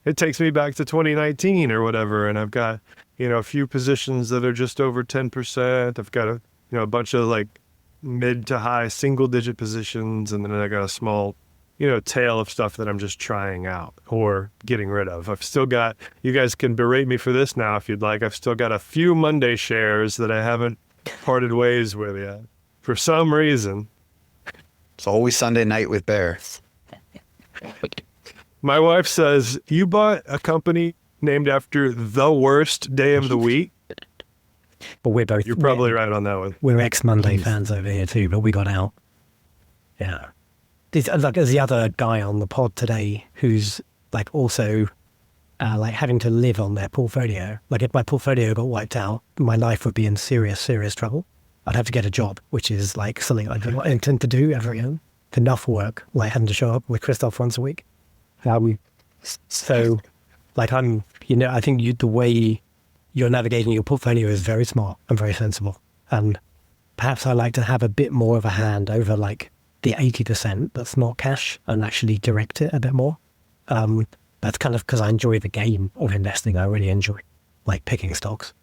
It takes me back to 2019 or whatever, and I've got a few positions that are just over 10%. I've got a bunch of like mid to high single digit positions, and then I got a small tail of stuff that I'm just trying out or getting rid of. I've still got, you guys can berate me for this now if you'd like, I've still got a few Monday shares that I haven't parted ways with yet for some reason. It's always Sunday night with Bear. My wife says, you bought a company named after the worst day of the week? But You're probably right on that one. We're ex-Monday fans over here too, but we got out. Yeah. There's the other guy on the pod today who's like also like having to live on their portfolio. Like if my portfolio got wiped out, my life would be in serious, serious trouble. I'd have to get a job, which is like something I don't intend to do ever again. Enough work, like having to show up with Krzysztof once a week. So like I think the way you're navigating your portfolio is very smart and very sensible. And perhaps I like to have a bit more of a hand over like the 80% that's not cash and actually direct it a bit more. That's kind of because I enjoy the game of investing. I really enjoy like picking stocks.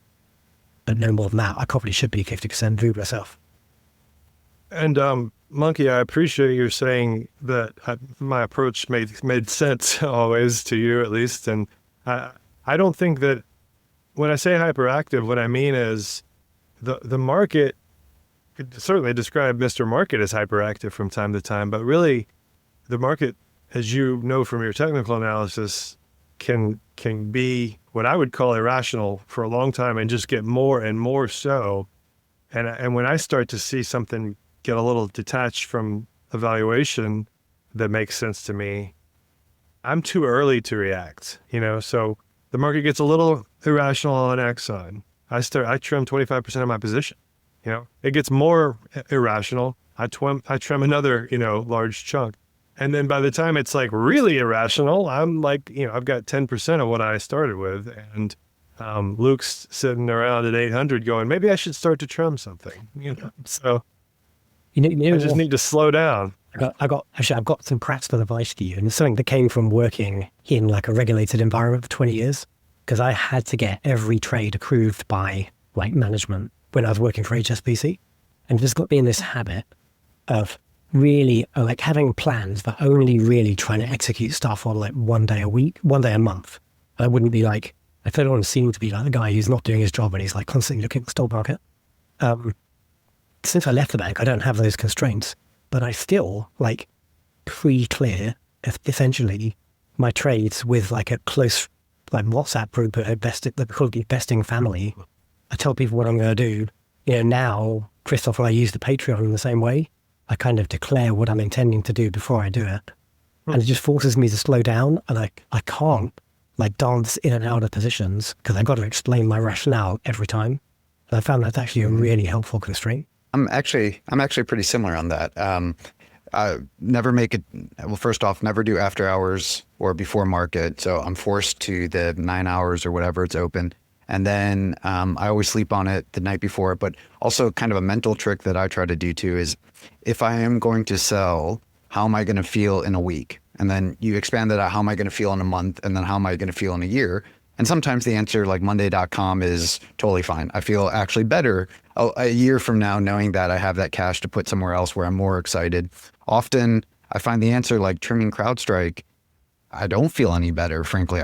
But no more than that. I probably should be 50% VOO myself. And Monkey, I appreciate you saying that my approach made sense always to you at least. And I don't think that when I say hyperactive, what I mean is the market could certainly describe Mr. Market as hyperactive from time to time, but really the market, as you know from your technical analysis, can be what I would call irrational for a long time and just get more and more so. And when I start to see something get a little detached from evaluation that makes sense to me, I'm too early to react, so the market gets a little irrational on AXON. I trim 25% of my position, it gets more irrational. I trim another, large chunk. And then by the time it's like really irrational, I'm like, I've got 10% of what I started with. And Luke's sitting around at 800 going, maybe I should start to trim something, so I just need to slow down. I've got some practical advice to you, and it's something that came from working in like a regulated environment for 20 years, because I had to get every trade approved by like management when I was working for HSBC, and just got me in this habit of really like having plans, but only really trying to execute stuff on like 1 day a week, 1 day a month. I wouldn't be like, I don't want to seem to be like the guy who's not doing his job and he's like constantly looking at the stock market. Since I left the bank, I don't have those constraints, but I still like pre-clear essentially my trades with like a close like WhatsApp group at investing family. I tell people what I'm going to do. You know, now Krzysztof and I use the Patreon in the same way. I kind of declare what I'm intending to do before I do it. And it just forces me to slow down, and I can't like dance in and out of positions because I've got to explain my rationale every time. And I found that's actually a really helpful constraint. I'm actually pretty similar on that. Never make it. Well, first off, never do after hours or before market. So I'm forced to the 9 hours or whatever it's open. And then I always sleep on it the night before. But also kind of a mental trick that I try to do too is if I am going to sell, how am I going to feel in a week? And then you expand that out, how am I going to feel in a month? And then how am I going to feel in a year? And sometimes the answer like Monday.com is totally fine. I feel actually better a year from now knowing that I have that cash to put somewhere else where I'm more excited. Often I find the answer like trimming CrowdStrike, I don't feel any better, frankly.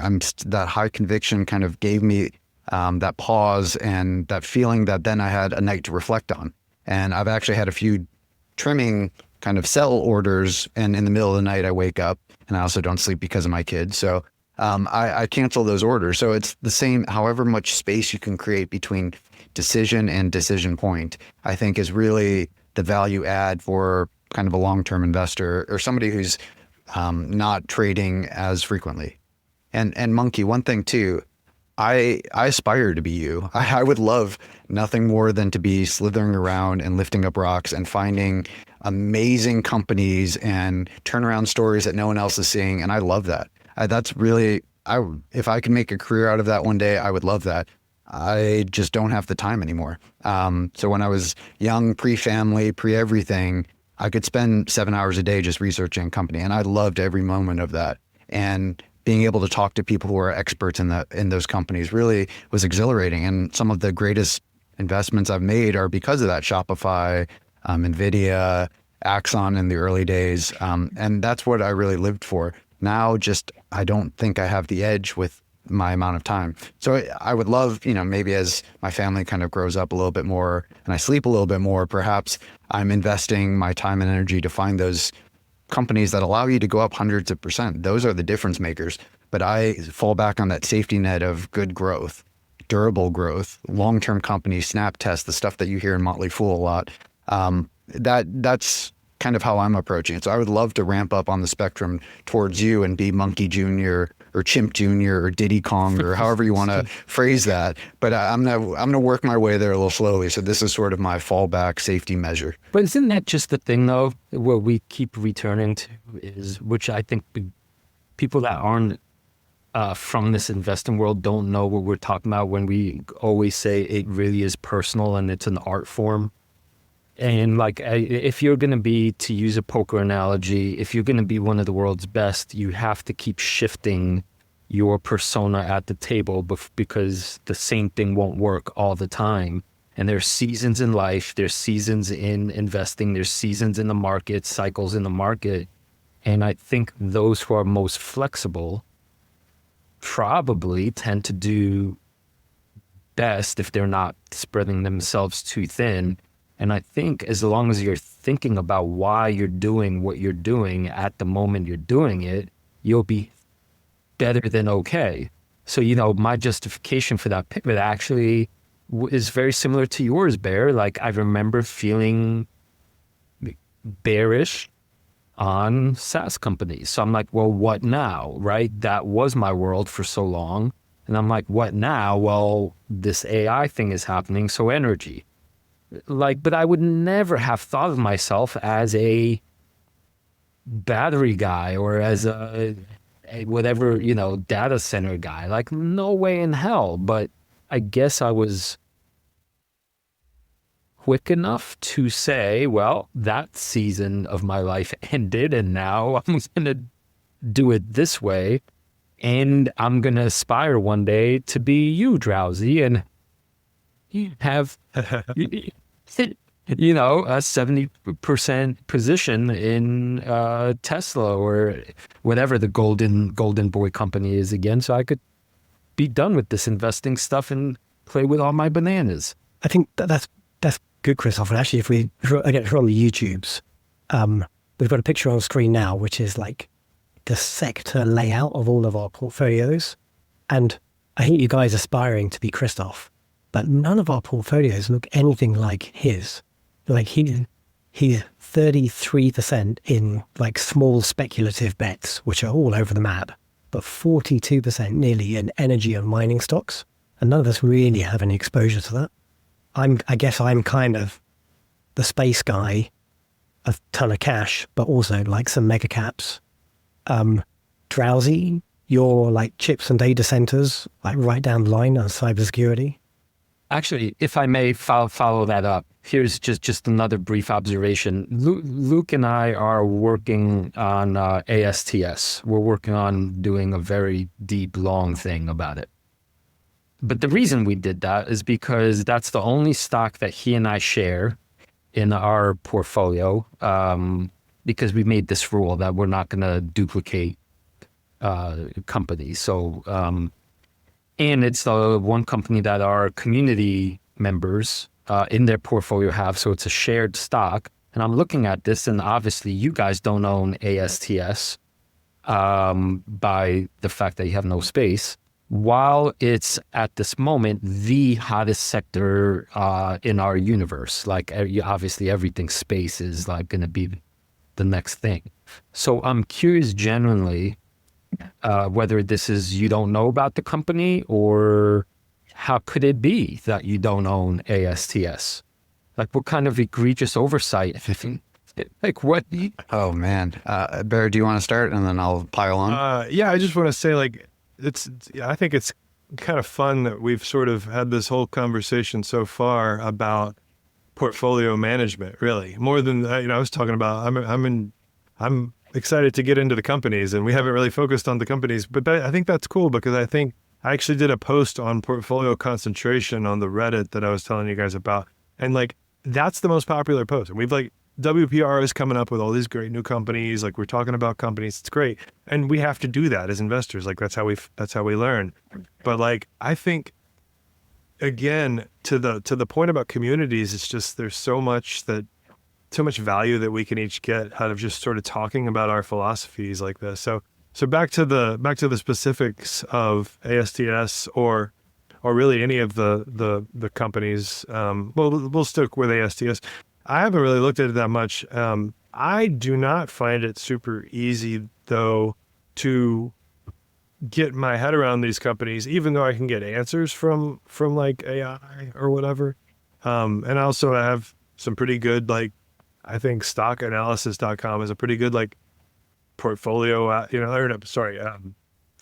That high conviction kind of gave me that pause and that feeling that then I had a night to reflect on. And I've actually had a few trimming kind of sell orders, and in the middle of the night I wake up, and I also don't sleep because of my kids. So I cancel those orders. So it's the same, however much space you can create between decision and decision point, I think is really the value add for kind of a long-term investor or somebody who's not trading as frequently. And Monkey, one thing too, I aspire to be you. I would love nothing more than to be slithering around and lifting up rocks and finding amazing companies and turnaround stories that no one else is seeing. And I love that. That's really, if I could make a career out of that one day, I would love that. I just don't have the time anymore. So when I was young, pre-family, pre-everything, I could spend 7 hours a day just researching a company. And I loved every moment of that. And being able to talk to people who are experts in those companies really was exhilarating. And some of the greatest investments I've made are because of that. Shopify, Nvidia, AXON in the early days. And that's what I really lived for. Now, I don't think I have the edge with my amount of time. So I would love, maybe as my family kind of grows up a little bit more and I sleep a little bit more, perhaps I'm investing my time and energy to find those companies that allow you to go up hundreds of %. Those are the difference makers. But I fall back on that safety net of good growth, durable growth, long-term companies, snap tests, the stuff that you hear in Motley Fool a lot. That's kind of how I'm approaching it. So I would love to ramp up on the spectrum towards you and be Monkey Jr. or Chimp Jr. or Diddy Kong or however you want to phrase that. But I'm gonna work my way there a little slowly. So this is sort of my fallback safety measure. But isn't that just the thing though, where we keep returning to is, which I think people that aren't from this investing world don't know what we're talking about when we always say it really is personal and it's an art form. And like, if you're going to be, to use a poker analogy, if you're going to be one of the world's best, you have to keep shifting your persona at the table because the same thing won't work all the time. And there's seasons in life, there's seasons in investing, there's seasons in the market, cycles in the market. And I think those who are most flexible probably tend to do best if they're not spreading themselves too thin. And I think as long as you're thinking about why you're doing what you're doing at the moment you're doing it, you'll be better than okay. So, my justification for that pivot actually is very similar to yours, Bear. Like, I remember feeling bearish on SaaS companies. So I'm like, well, what now, right? That was my world for so long. And I'm like, what now? Well, this AI thing is happening, so energy. But I would never have thought of myself as a battery guy or as a whatever, data center guy. Like, no way in hell. But I guess I was quick enough to say, well, that season of my life ended and now I'm going to do it this way. And I'm going to aspire one day to be you, Drowsy, and you have you know, a 70% position in Tesla or whatever the golden boy company is again. So I could be done with this investing stuff and play with all my bananas. I think that's good, Krzysztof. And actually, if we're on the YouTubes, we've got a picture on screen now, which is like the sector layout of all of our portfolios. And I think you guys aspiring to be Krzysztof, but none of our portfolios look anything like his. Like he's 33% in like small speculative bets, which are all over the map, but 42% nearly in energy and mining stocks. And none of us really have any exposure to that. I guess I'm kind of the space guy, a ton of cash, but also like some mega caps. Drowsy, you're like chips and data centers, like right down the line on cybersecurity. Actually, if I may follow that up, here's just another brief observation. Luke and I are working on ASTS. We're working on doing a very deep, long thing about it. But the reason we did that is because that's the only stock that he and I share in our portfolio, because we made this rule that we're not going to duplicate companies. So, and it's the one company that our community members in their portfolio have. So it's a shared stock. And I'm looking at this, and obviously you guys don't own ASTS by the fact that you have no space. While it's at this moment the hottest sector in our universe, like obviously everything space is like going to be the next thing. So I'm curious genuinely whether this is you don't know about the company, or how could it be that you don't own ASTS? Like what kind of egregious oversight? Like what? Oh man, Bear, do you want to start and then I'll pile on? Yeah, I just want to say like I think it's kind of fun that we've sort of had this whole conversation so far about portfolio management. Really, more than I was talking about. I'm excited to get into the companies, and we haven't really focused on the companies. But I think that's cool because I think I actually did a post on portfolio concentration on the Reddit that I was telling you guys about, and like that's the most popular post. And we've like WPR is coming up with all these great new companies. Like we're talking about companies. It's great. And we have to do that as investors. Like that's how we learn. But like, I think again, to the point about communities, it's just, there's so much value that we can each get out of just sort of talking about our philosophies like this. So back to the specifics of ASTS or really any of the companies. We'll stick with ASTS. I haven't really looked at it that much. I do not find it super easy, though, to get my head around these companies, even though I can get answers from like AI or whatever. And also I have some pretty good, like, I think stockanalysis.com is a pretty good, like, portfolio,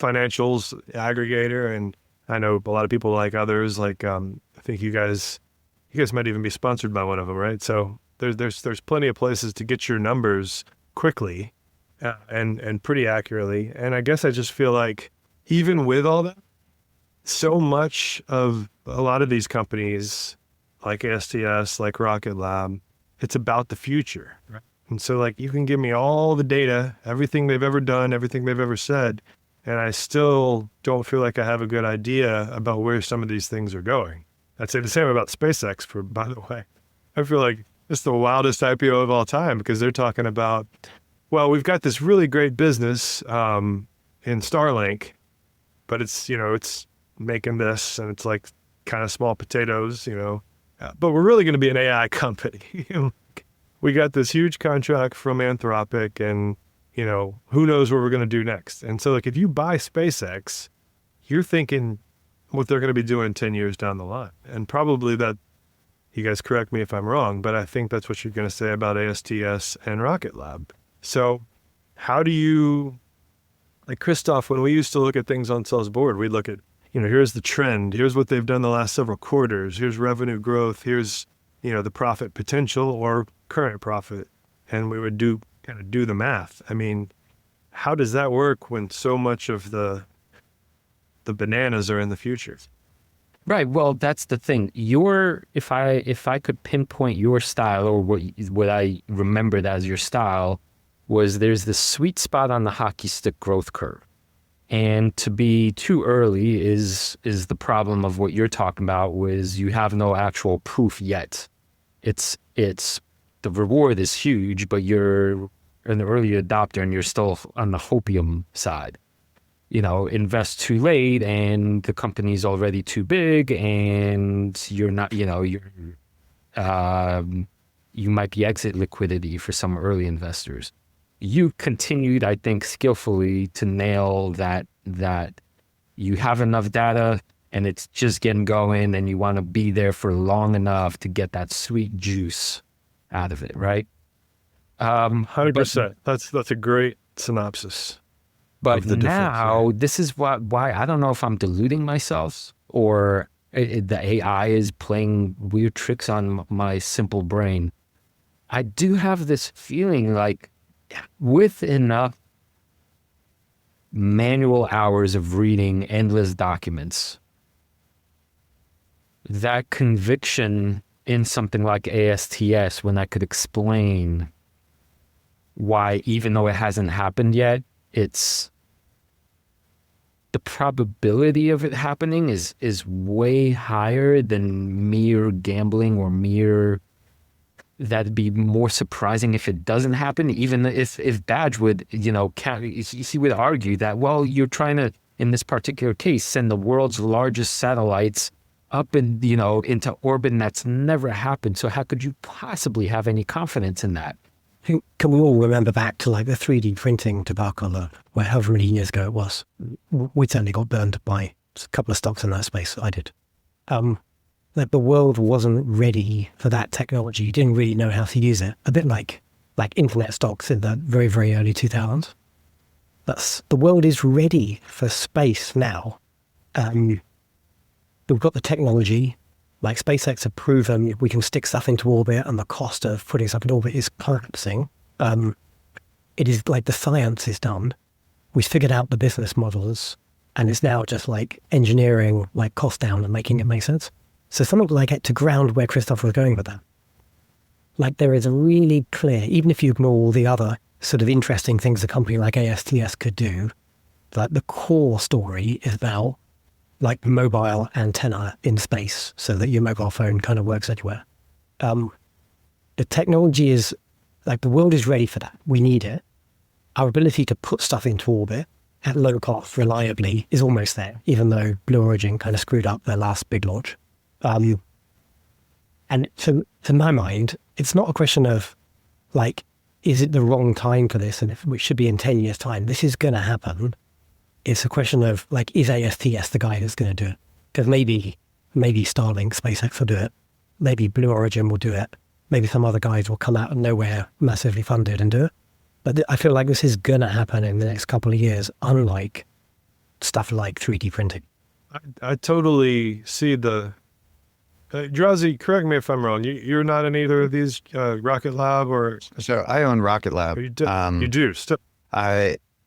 financials aggregator. And I know a lot of people like others, like, I think you guys might even be sponsored by one of them, right? So there's plenty of places to get your numbers quickly and pretty accurately. And I guess I just feel like even with all that, so much of a lot of these companies like ASTS, like Rocket Lab, it's about the future, right? And so like you can give me all the data, everything they've ever done, everything they've ever said, and I still don't feel like I have a good idea about where some of these things are going. I'd say the same about SpaceX, by the way. I feel like it's the wildest IPO of all time because they're talking about, well, we've got this really great business in Starlink, but it's making this and it's like kind of small potatoes, but we're really going to be an AI company. We got this huge contract from Anthropic and, who knows what we're going to do next. And so like if you buy SpaceX, you're thinking what they're going to be doing 10 years down the line. And probably that, you guys correct me if I'm wrong, but I think that's what you're going to say about ASTS and Rocket Lab. So how do you, like Krzysztof, when we used to look at things on Sales Board, we'd look at, here's the trend, here's what they've done the last several quarters, here's revenue growth, here's, the profit potential or current profit. And we would do the math. I mean, how does that work when so much of the bananas are in the future? Right. Well, that's the thing. If I could pinpoint your style, or what I remembered as your style, was there's this sweet spot on the hockey stick growth curve. And to be too early is the problem of what you're talking about, was you have no actual proof yet. It's the reward is huge, but you're an early adopter and you're still on the hopium side. Invest too late and the company's already too big, and you're not, you might be exit liquidity for some early investors. You continued, I think, skillfully to nail that you have enough data and it's just getting going, and you want to be there for long enough to get that sweet juice out of it, right? 100%. That's a great synopsis. But now, this is why I don't know if I'm deluding myself, or the AI is playing weird tricks on my simple brain. I do have this feeling like, with enough manual hours of reading endless documents, that conviction in something like ASTS, when I could explain why, even though it hasn't happened yet, it's the probability of it happening is way higher than mere gambling, or mere, that'd be more surprising if it doesn't happen. Even if Badge would, he would argue that, well, you're trying to, in this particular case, send the world's largest satellites up in, into orbit, and that's never happened. So how could you possibly have any confidence in that? Can we all remember back to like the 3D printing debacle, where however many years ago it was? We certainly got burned by a couple of stocks in that space. I did. That the world wasn't ready for that technology. You didn't really know how to use it. A bit like internet stocks in the very, very early 2000s. The world is ready for space now. We've got the technology. Like SpaceX have proven we can stick stuff into orbit, and the cost of putting stuff in orbit is collapsing. It is like the science is done. We figured out the business models, and it's now just like engineering, like cost down and making it make sense. So something like to ground where Krzysztof was going with that. Like there is a really clear, even if you ignore all the other sort of interesting things a company like ASTS could do, like the core story is about like mobile antenna in space, so that your mobile phone kind of works anywhere. The technology is, like, the world is ready for that. We need it. Our ability to put stuff into orbit at low cost reliably is almost there, even though Blue Origin kind of screwed up their last big launch. And to my mind, it's not a question of, like, is it the wrong time for this, and if we should be in 10 years' time? This is going to happen. It's a question of, like, is ASTS the guy that's going to do it? Because maybe Starlink, SpaceX will do it. Maybe Blue Origin will do it. Maybe some other guys will come out of nowhere, massively funded, and do it. But I feel like this is going to happen in the next couple of years, unlike stuff like 3D printing. I totally see the... Drowsy, correct me if I'm wrong. You're not in either of these, Rocket Lab or... So I own Rocket Lab. You do?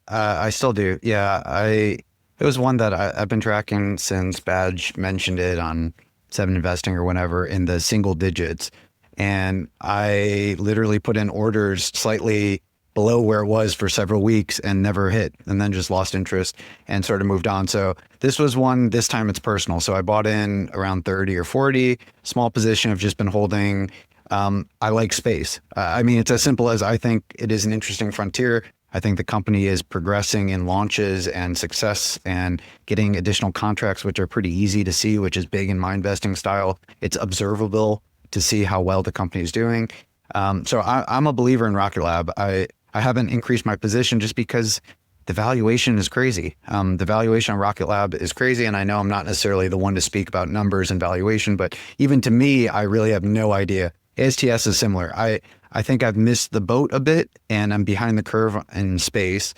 I still do. Yeah, it was one that I've been tracking since Badge mentioned it on 7 Investing or whenever, in the single digits. And I literally put in orders slightly below where it was for several weeks and never hit, and then just lost interest and sort of moved on. So this was one, this time it's personal. So I bought in around 30 or 40, small position. I've just been holding. I like space. I mean, it's as simple as, I think it is an interesting frontier. I think the company is progressing in launches and success and getting additional contracts, which are pretty easy to see, which is big in my investing style. It's observable to see how well the company is doing. So I'm a believer in Rocket Lab. I haven't increased my position just because the valuation is crazy. The valuation on Rocket Lab is crazy. And I know I'm not necessarily the one to speak about numbers and valuation, but even to me, I really have no idea. ASTS is similar. I think I've missed the boat a bit, and I'm behind the curve in space.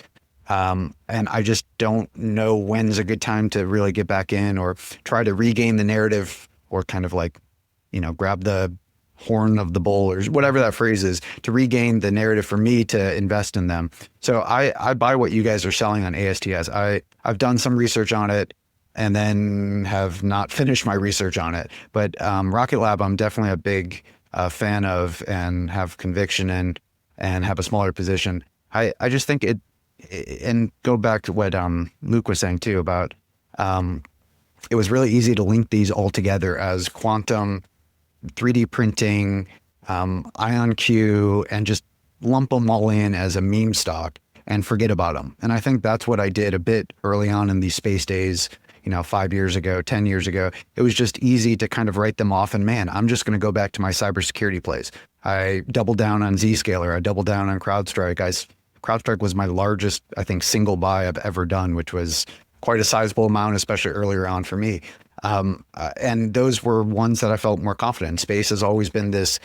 And I just don't know when's a good time to really get back in or try to regain the narrative, or kind of like, grab the horn of the bull, or whatever that phrase is, to regain the narrative for me to invest in them. So I buy what you guys are selling on ASTS. I've done some research on it. and then have not finished my research on it. But Rocket Lab, I'm definitely a big fan of and have conviction in and have a smaller position. I just think it, and go back to what Luke was saying too about it was really easy to link these all together as quantum, 3D printing, IonQ, and just lump them all in as a meme stock and forget about them. And I think that's what I did a bit early on in these space days, 5 years ago, 10 years ago. It was just easy to kind of write them off, and man, I'm just going to go back to my cybersecurity plays. I doubled down on Zscaler. I doubled down on CrowdStrike. CrowdStrike was my largest, I think, single buy I've ever done, which was quite a sizable amount, especially earlier on for me. And those were ones that I felt more confident in. Space has always been this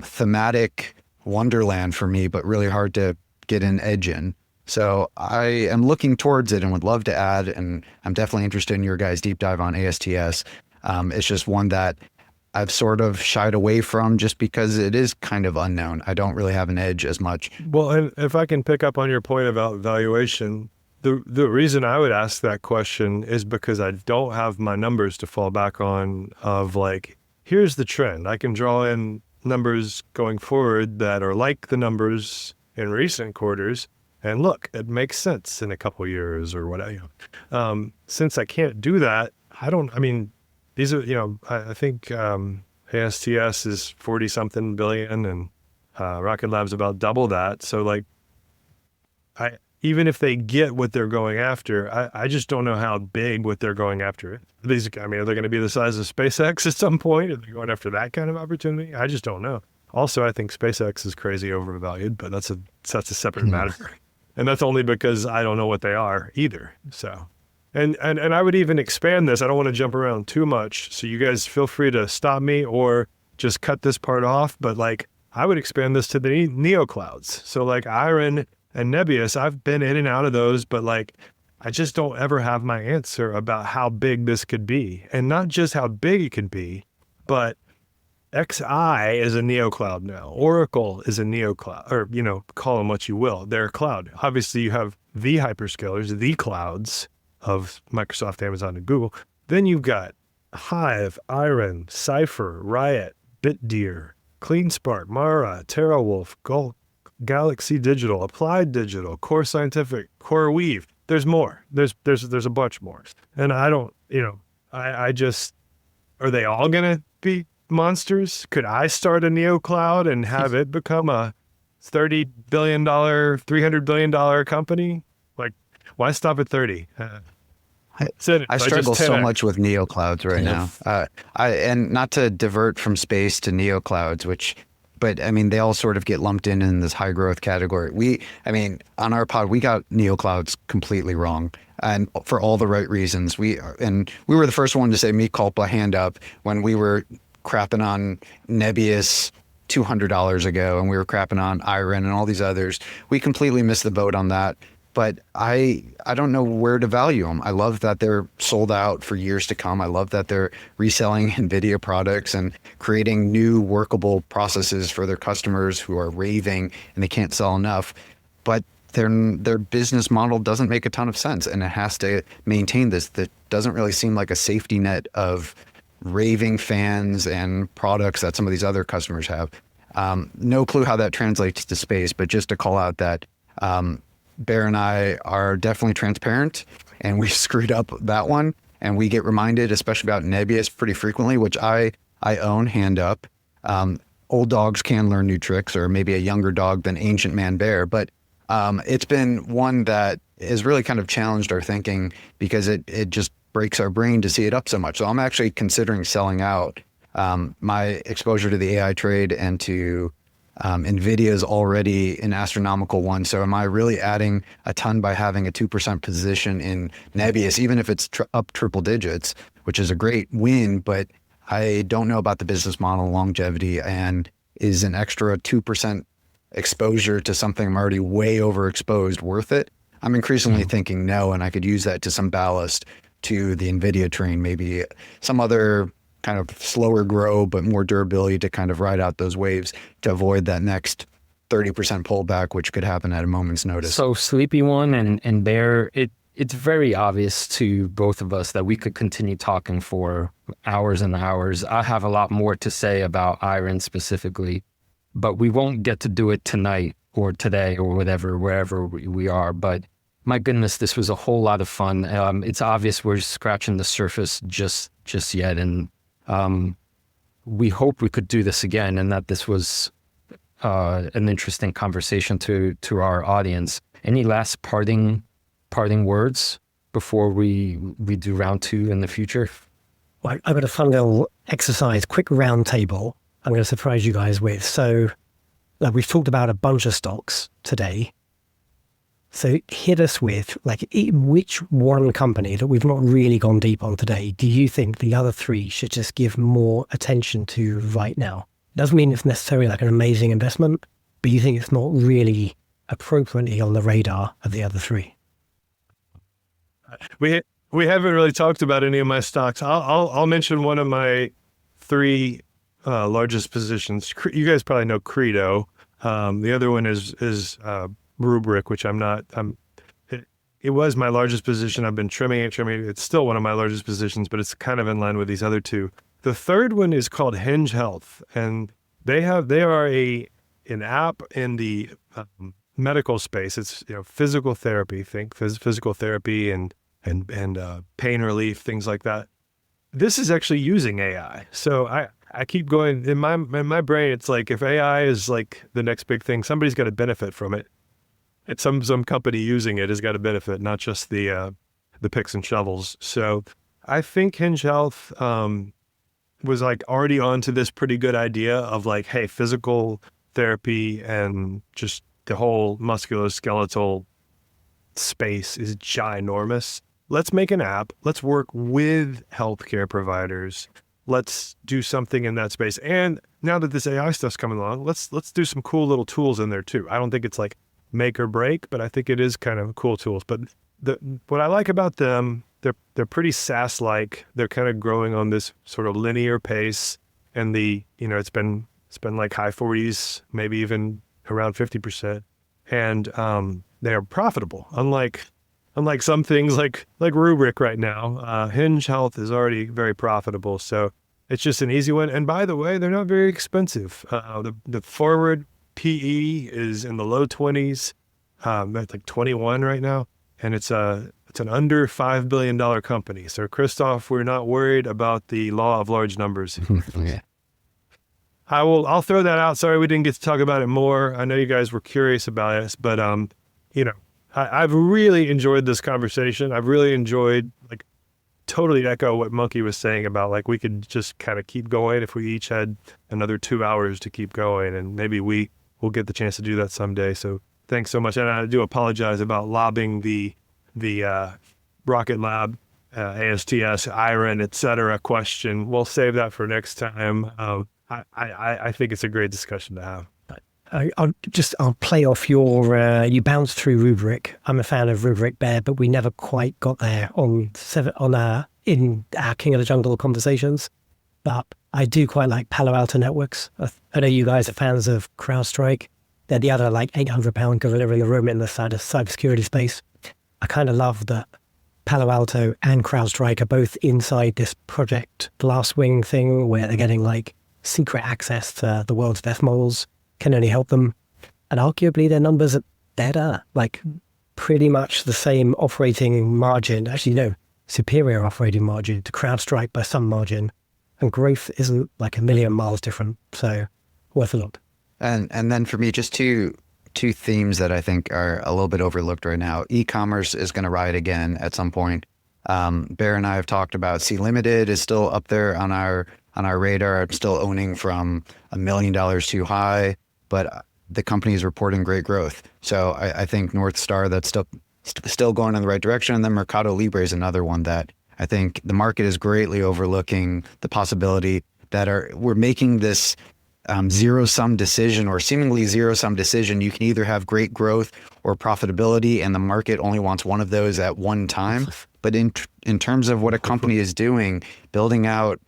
thematic wonderland for me, but really hard to get an edge in. So I am looking towards it and would love to add, and I'm definitely interested in your guys' deep dive on ASTS. It's just one that I've sort of shied away from just because it is kind of unknown. I don't really have an edge as much. Well, and if I can pick up on your point about valuation, the reason I would ask that question is because I don't have my numbers to fall back on of like, here's the trend. I can draw in numbers going forward that are like the numbers in recent quarters. And look, it makes sense in a couple years or whatever. Since I can't do that, these are, I think ASTS is 40 something billion and Rocket Lab's about double that. So like, even if they get what they're going after, I just don't know how big what they're going after is. Are they going to be the size of SpaceX at some point? Are they going after that kind of opportunity? I just don't know. Also, I think SpaceX is crazy overvalued, but that's a separate matter. And that's only because I don't know what they are either. So, and I would even expand this. I don't want to jump around too much. So you guys feel free to stop me or just cut this part off. But like, I would expand this to the NeoClouds. So like Iron and Nebius, I've been in and out of those, but like, I just don't ever have my answer about how big this could be. And not just how big it could be, but XI is a NeoCloud now. Oracle is a NeoCloud, or, call them what you will. They're a cloud. Obviously, you have the hyperscalers, the clouds of Microsoft, Amazon, and Google. Then you've got Hive, Iron, Cypher, Riot, Bitdeer, CleanSpark, Mara, TerraWolf, Galaxy Digital, Applied Digital, Core Scientific, CoreWeave. There's more. There's a bunch more. And I don't, I just, are they all going to be monsters? Could I start a NeoCloud and have it become a $30 billion, $300 billion company? Like, why stop at 30? I struggle so much with NeoClouds right now. And not to divert from space to NeoClouds, but they all sort of get lumped in this high growth category. On our pod, we got NeoClouds completely wrong, and for all the right reasons. We were the first one to say "me culpa," hand up, when we were crapping on Nebius $200 ago, and we were crapping on Iron and all these others. We completely missed the boat on that. But I don't know where to value them. I love that they're sold out for years to come. I love that they're reselling Nvidia products and creating new workable processes for their customers who are raving and they can't sell enough. But their business model doesn't make a ton of sense, and it has to maintain this. That doesn't really seem like a safety net of raving fans and products that some of these other customers have. No clue how that translates to space, but just to call out that Bear and I are definitely transparent, and we screwed up that one. And we get reminded, especially about Nebius, pretty frequently, which I own, hand up. Old dogs can learn new tricks, or maybe a younger dog than ancient man Bear. But it's been one that has really kind of challenged our thinking, because it just breaks our brain to see it up so much. So I'm actually considering selling out. My exposure to the AI trade and to Nvidia is already an astronomical one. So am I really adding a ton by having a 2% position in Nebius, even if it's up triple digits, which is a great win, but I don't know about the business model longevity, and is an extra 2% exposure to something I'm already way overexposed worth it? I'm increasingly thinking no, and I could use that to some ballast to the Nvidia train, maybe some other kind of slower grow, but more durability to kind of ride out those waves to avoid that next 30% pullback, which could happen at a moment's notice. So Sleepy One and Bear, it's very obvious to both of us that we could continue talking for hours and hours. I have a lot more to say about iron specifically, but we won't get to do it tonight or today or whatever, wherever we are. But my goodness, this was a whole lot of fun. It's obvious we're scratching the surface just yet. And we hope we could do this again and that this was an interesting conversation to our audience. Any last parting words before we do round 2 in the future? Well, I've got a fun little exercise, quick round table I'm going to surprise you guys with. So like we've talked about a bunch of stocks today. So hit us with like which one company that we've not really gone deep on today do you think the other 3 should just give more attention to right now? Doesn't mean it's necessarily like an amazing investment, but you think it's not really appropriately on the radar of the other 3. We haven't really talked about any of my stocks. I'll mention one of my 3 largest positions. You guys probably know Credo. The other one is Rubric, which it was my largest position. I've been trimming it. It's still one of my largest positions, but it's kind of in line with these other 2. The third one is called Hinge Health, and they are an app in the medical space. It's physical therapy. Think physical therapy and pain relief, things like that. This is actually using AI. So I keep going in my brain. It's like if AI is like the next big thing, somebody's got to benefit from it. And some company using it has got to benefit, not just the picks and shovels. So I think Hinge Health was like already onto this pretty good idea of like, hey, physical therapy and just the whole musculoskeletal space is ginormous. Let's make an app. Let's work with healthcare providers. Let's do something in that space. And now that this AI stuff's coming along, let's do some cool little tools in there too. I don't think it's like make or break, but I think it is kind of cool tools. But what I like about them, they're pretty SaaS-like. They're kind of growing on this sort of linear pace, and it's been like high 40s, maybe even around 50%, and they are profitable. Unlike some things like Rubric right now, Hinge Health is already very profitable. So it's just an easy one. And by the way, they're not very expensive. The forward PE is in the low 20s. That's like 21 right now, and it's an under $5 billion company. So Krzysztof, we're not worried about the law of large numbers. Yeah. I'll throw that out. Sorry we didn't get to talk about it more. I know you guys were curious about it, but I've really enjoyed this conversation. I've really enjoyed, like, totally echo what Monkey was saying about, like, we could just kind of keep going if we each had another 2 hours to keep going, and maybe we'll get the chance to do that someday. So thanks so much. And I do apologize about lobbing the Rocket Lab, ASTS, iron, etc. question. We'll save that for next time. I think it's a great discussion to have. I'll play off your, you bounced through Rubric. I'm a fan of Rubric Bear, but we never quite got there in our King of the Jungle conversations. But I do quite like Palo Alto Networks. I know you guys are fans of CrowdStrike. They're the other like 800-pound gorilla in the room in the cybersecurity space. I kind of love that Palo Alto and CrowdStrike are both inside this Project Glasswing thing where they're getting like secret access to the world's best models. Can only help them. And arguably their numbers are better, like pretty much the same operating margin, actually no, superior operating margin to CrowdStrike by some margin. And growth isn't like a million miles different, so worth a look. And then for me, just two themes that I think are a little bit overlooked right now. E-commerce is going to ride again at some point. Bear and I have talked about C Limited is still up there on our radar. I'm still owning from $1 million too high, but the company is reporting great growth. So I think North Star, that's still going in the right direction. And then Mercado Libre is another one that I think the market is greatly overlooking the possibility that we're making this zero-sum decision or seemingly zero-sum decision. You can either have great growth or profitability, and the market only wants one of those at one time. But in terms of what a company is doing, building out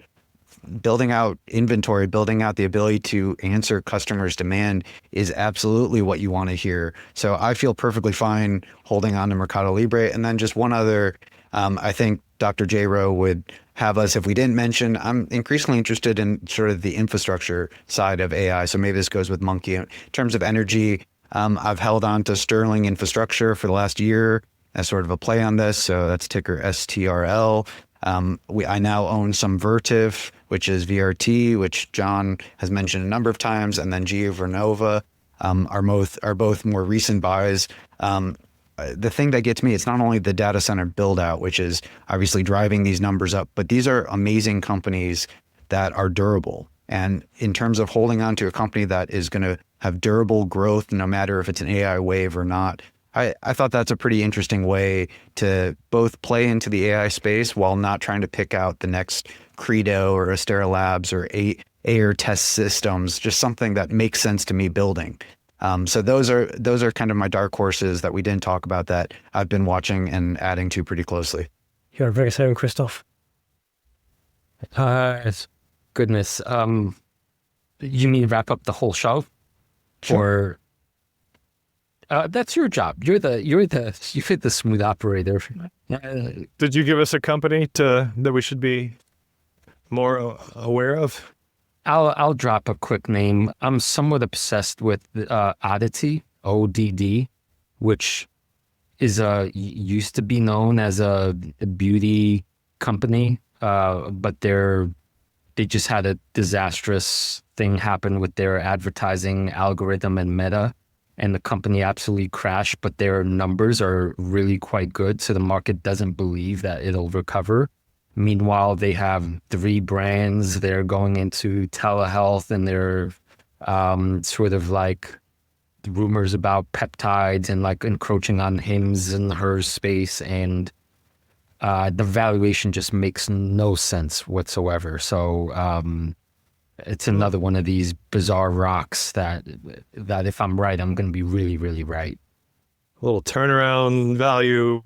building out inventory, building out the ability to answer customers' demand is absolutely what you want to hear. So I feel perfectly fine holding on to Mercado Libre. And then just one other, I think Dr. J. Rowe would have us, if we didn't mention, I'm increasingly interested in sort of the infrastructure side of AI. So maybe this goes with Monkey. In terms of energy, I've held on to Sterling Infrastructure for the last year as sort of a play on this. So that's ticker STRL. I now own some Vertiv, which is VRT, which John has mentioned a number of times, and then Vernova are both more recent buys. The thing that gets me, it's not only the data center build out, which is obviously driving these numbers up, but these are amazing companies that are durable. And in terms of holding on to a company that is going to have durable growth, no matter if it's an AI wave or not, I thought that's a pretty interesting way to both play into the AI space while not trying to pick out the next Credo or Astera Labs or Air test systems, just something that makes sense to me building. So those are kind of my dark horses that we didn't talk about that I've been watching and adding to pretty closely. You're very own Krzysztof. Goodness. You mean wrap up the whole show? Sure. Or that's your job. You're the smooth operator. Did you give us a company that we should be more aware of? I'll drop a quick name. I'm somewhat obsessed with Oddity, ODD, which is used to be known as a beauty company, but they just had a disastrous thing happen with their advertising algorithm and meta, and the company absolutely crashed, but their numbers are really quite good, so the market doesn't believe that it'll recover. Meanwhile, they have 3 brands. They're going into telehealth, and they're sort of like rumors about peptides and like encroaching on hims and hers space. And the valuation just makes no sense whatsoever. So it's another one of these bizarre rocks that if I'm right, I'm going to be really, really right. A little turnaround value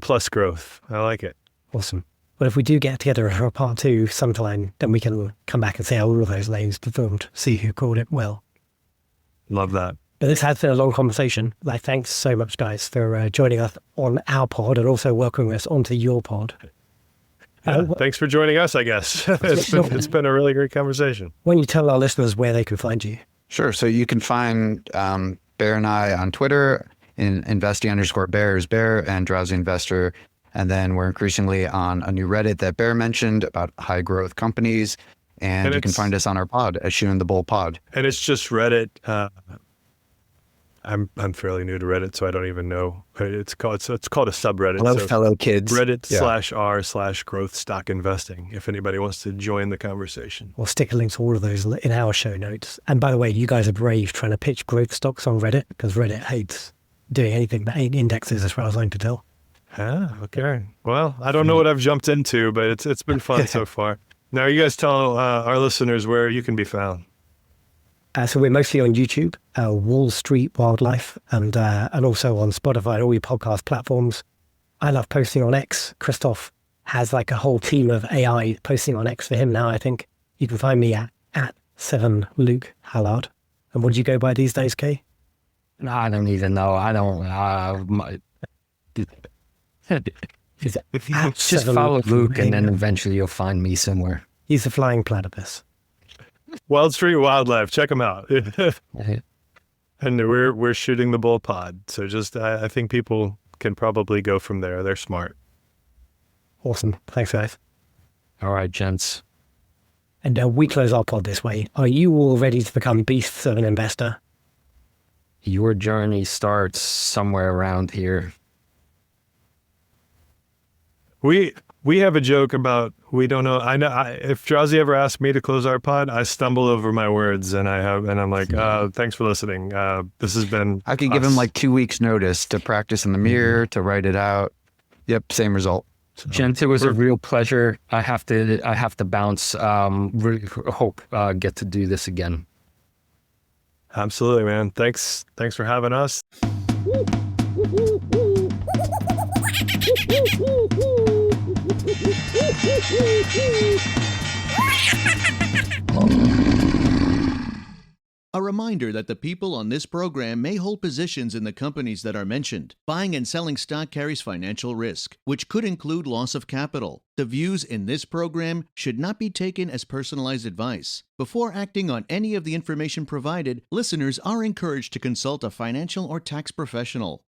plus growth. I like it. Awesome. Well, if we do get together for a part 2 sometime, then we can come back and see how all of those names performed, see who called it well. Love that. But this has been a long conversation. Like, thanks so much, guys, for joining us on our pod and also welcoming us onto your pod. Thanks for joining us, I guess. It's been a really great conversation. Why don't you tell our listeners where they can find you? Sure. So you can find Bear and I on Twitter, investing_Bear is Bear, and Drowsy Investor. And then we're increasingly on a new Reddit that Bear mentioned about high growth companies. And you can find us on our pod at Shooting the Bull Pod. And it's just Reddit. I'm fairly new to Reddit, so I don't even know. It's called a subreddit. Hello, fellow kids. Reddit/r/growth stock investing. If anybody wants to join the conversation, We'll stick a link to all of those in our show notes. And by the way, you guys are brave trying to pitch growth stocks on Reddit, because Reddit hates doing anything that ain't indexes, as far as I can tell. Okay. Well, I don't know what I've jumped into, but it's been fun so far. Now, you guys tell our listeners where you can be found. So we're mostly on YouTube, Wall Street Wildlife, and also on Spotify and all your podcast platforms. I love posting on X. Krzysztof has like a whole team of AI posting on X for him now, I think. You can find me at 7Luke Hallard. And what do you go by these days, Kay? No, I don't even know. I don't. Just follow Luke, and then eventually you'll find me somewhere. He's the flying platypus. Wild Street Wildlife. Check them out. And we're Shooting the Bull Pod. So just I think people can probably go from there. They're smart. Awesome. Thanks, guys. All right, gents. And we close our pod this way. Are you all ready to become beasts of an investor? Your journey starts somewhere around here. We have a joke about, we don't know. I know if Drowsy ever asked me to close our pod, I stumble over my words, and I'm like, thanks for listening. This has been. I could give him like 2 weeks notice to practice in the mirror, to write it out. Yep, same result. So, gents, it was a real pleasure. I have to bounce. Really hope get to do this again. Absolutely, man. Thanks for having us. A reminder that the people on this program may hold positions in the companies that are mentioned. Buying and selling stock carries financial risk, which could include loss of capital. The views in this program should not be taken as personalized advice. Before acting on any of the information provided, listeners are encouraged to consult a financial or tax professional.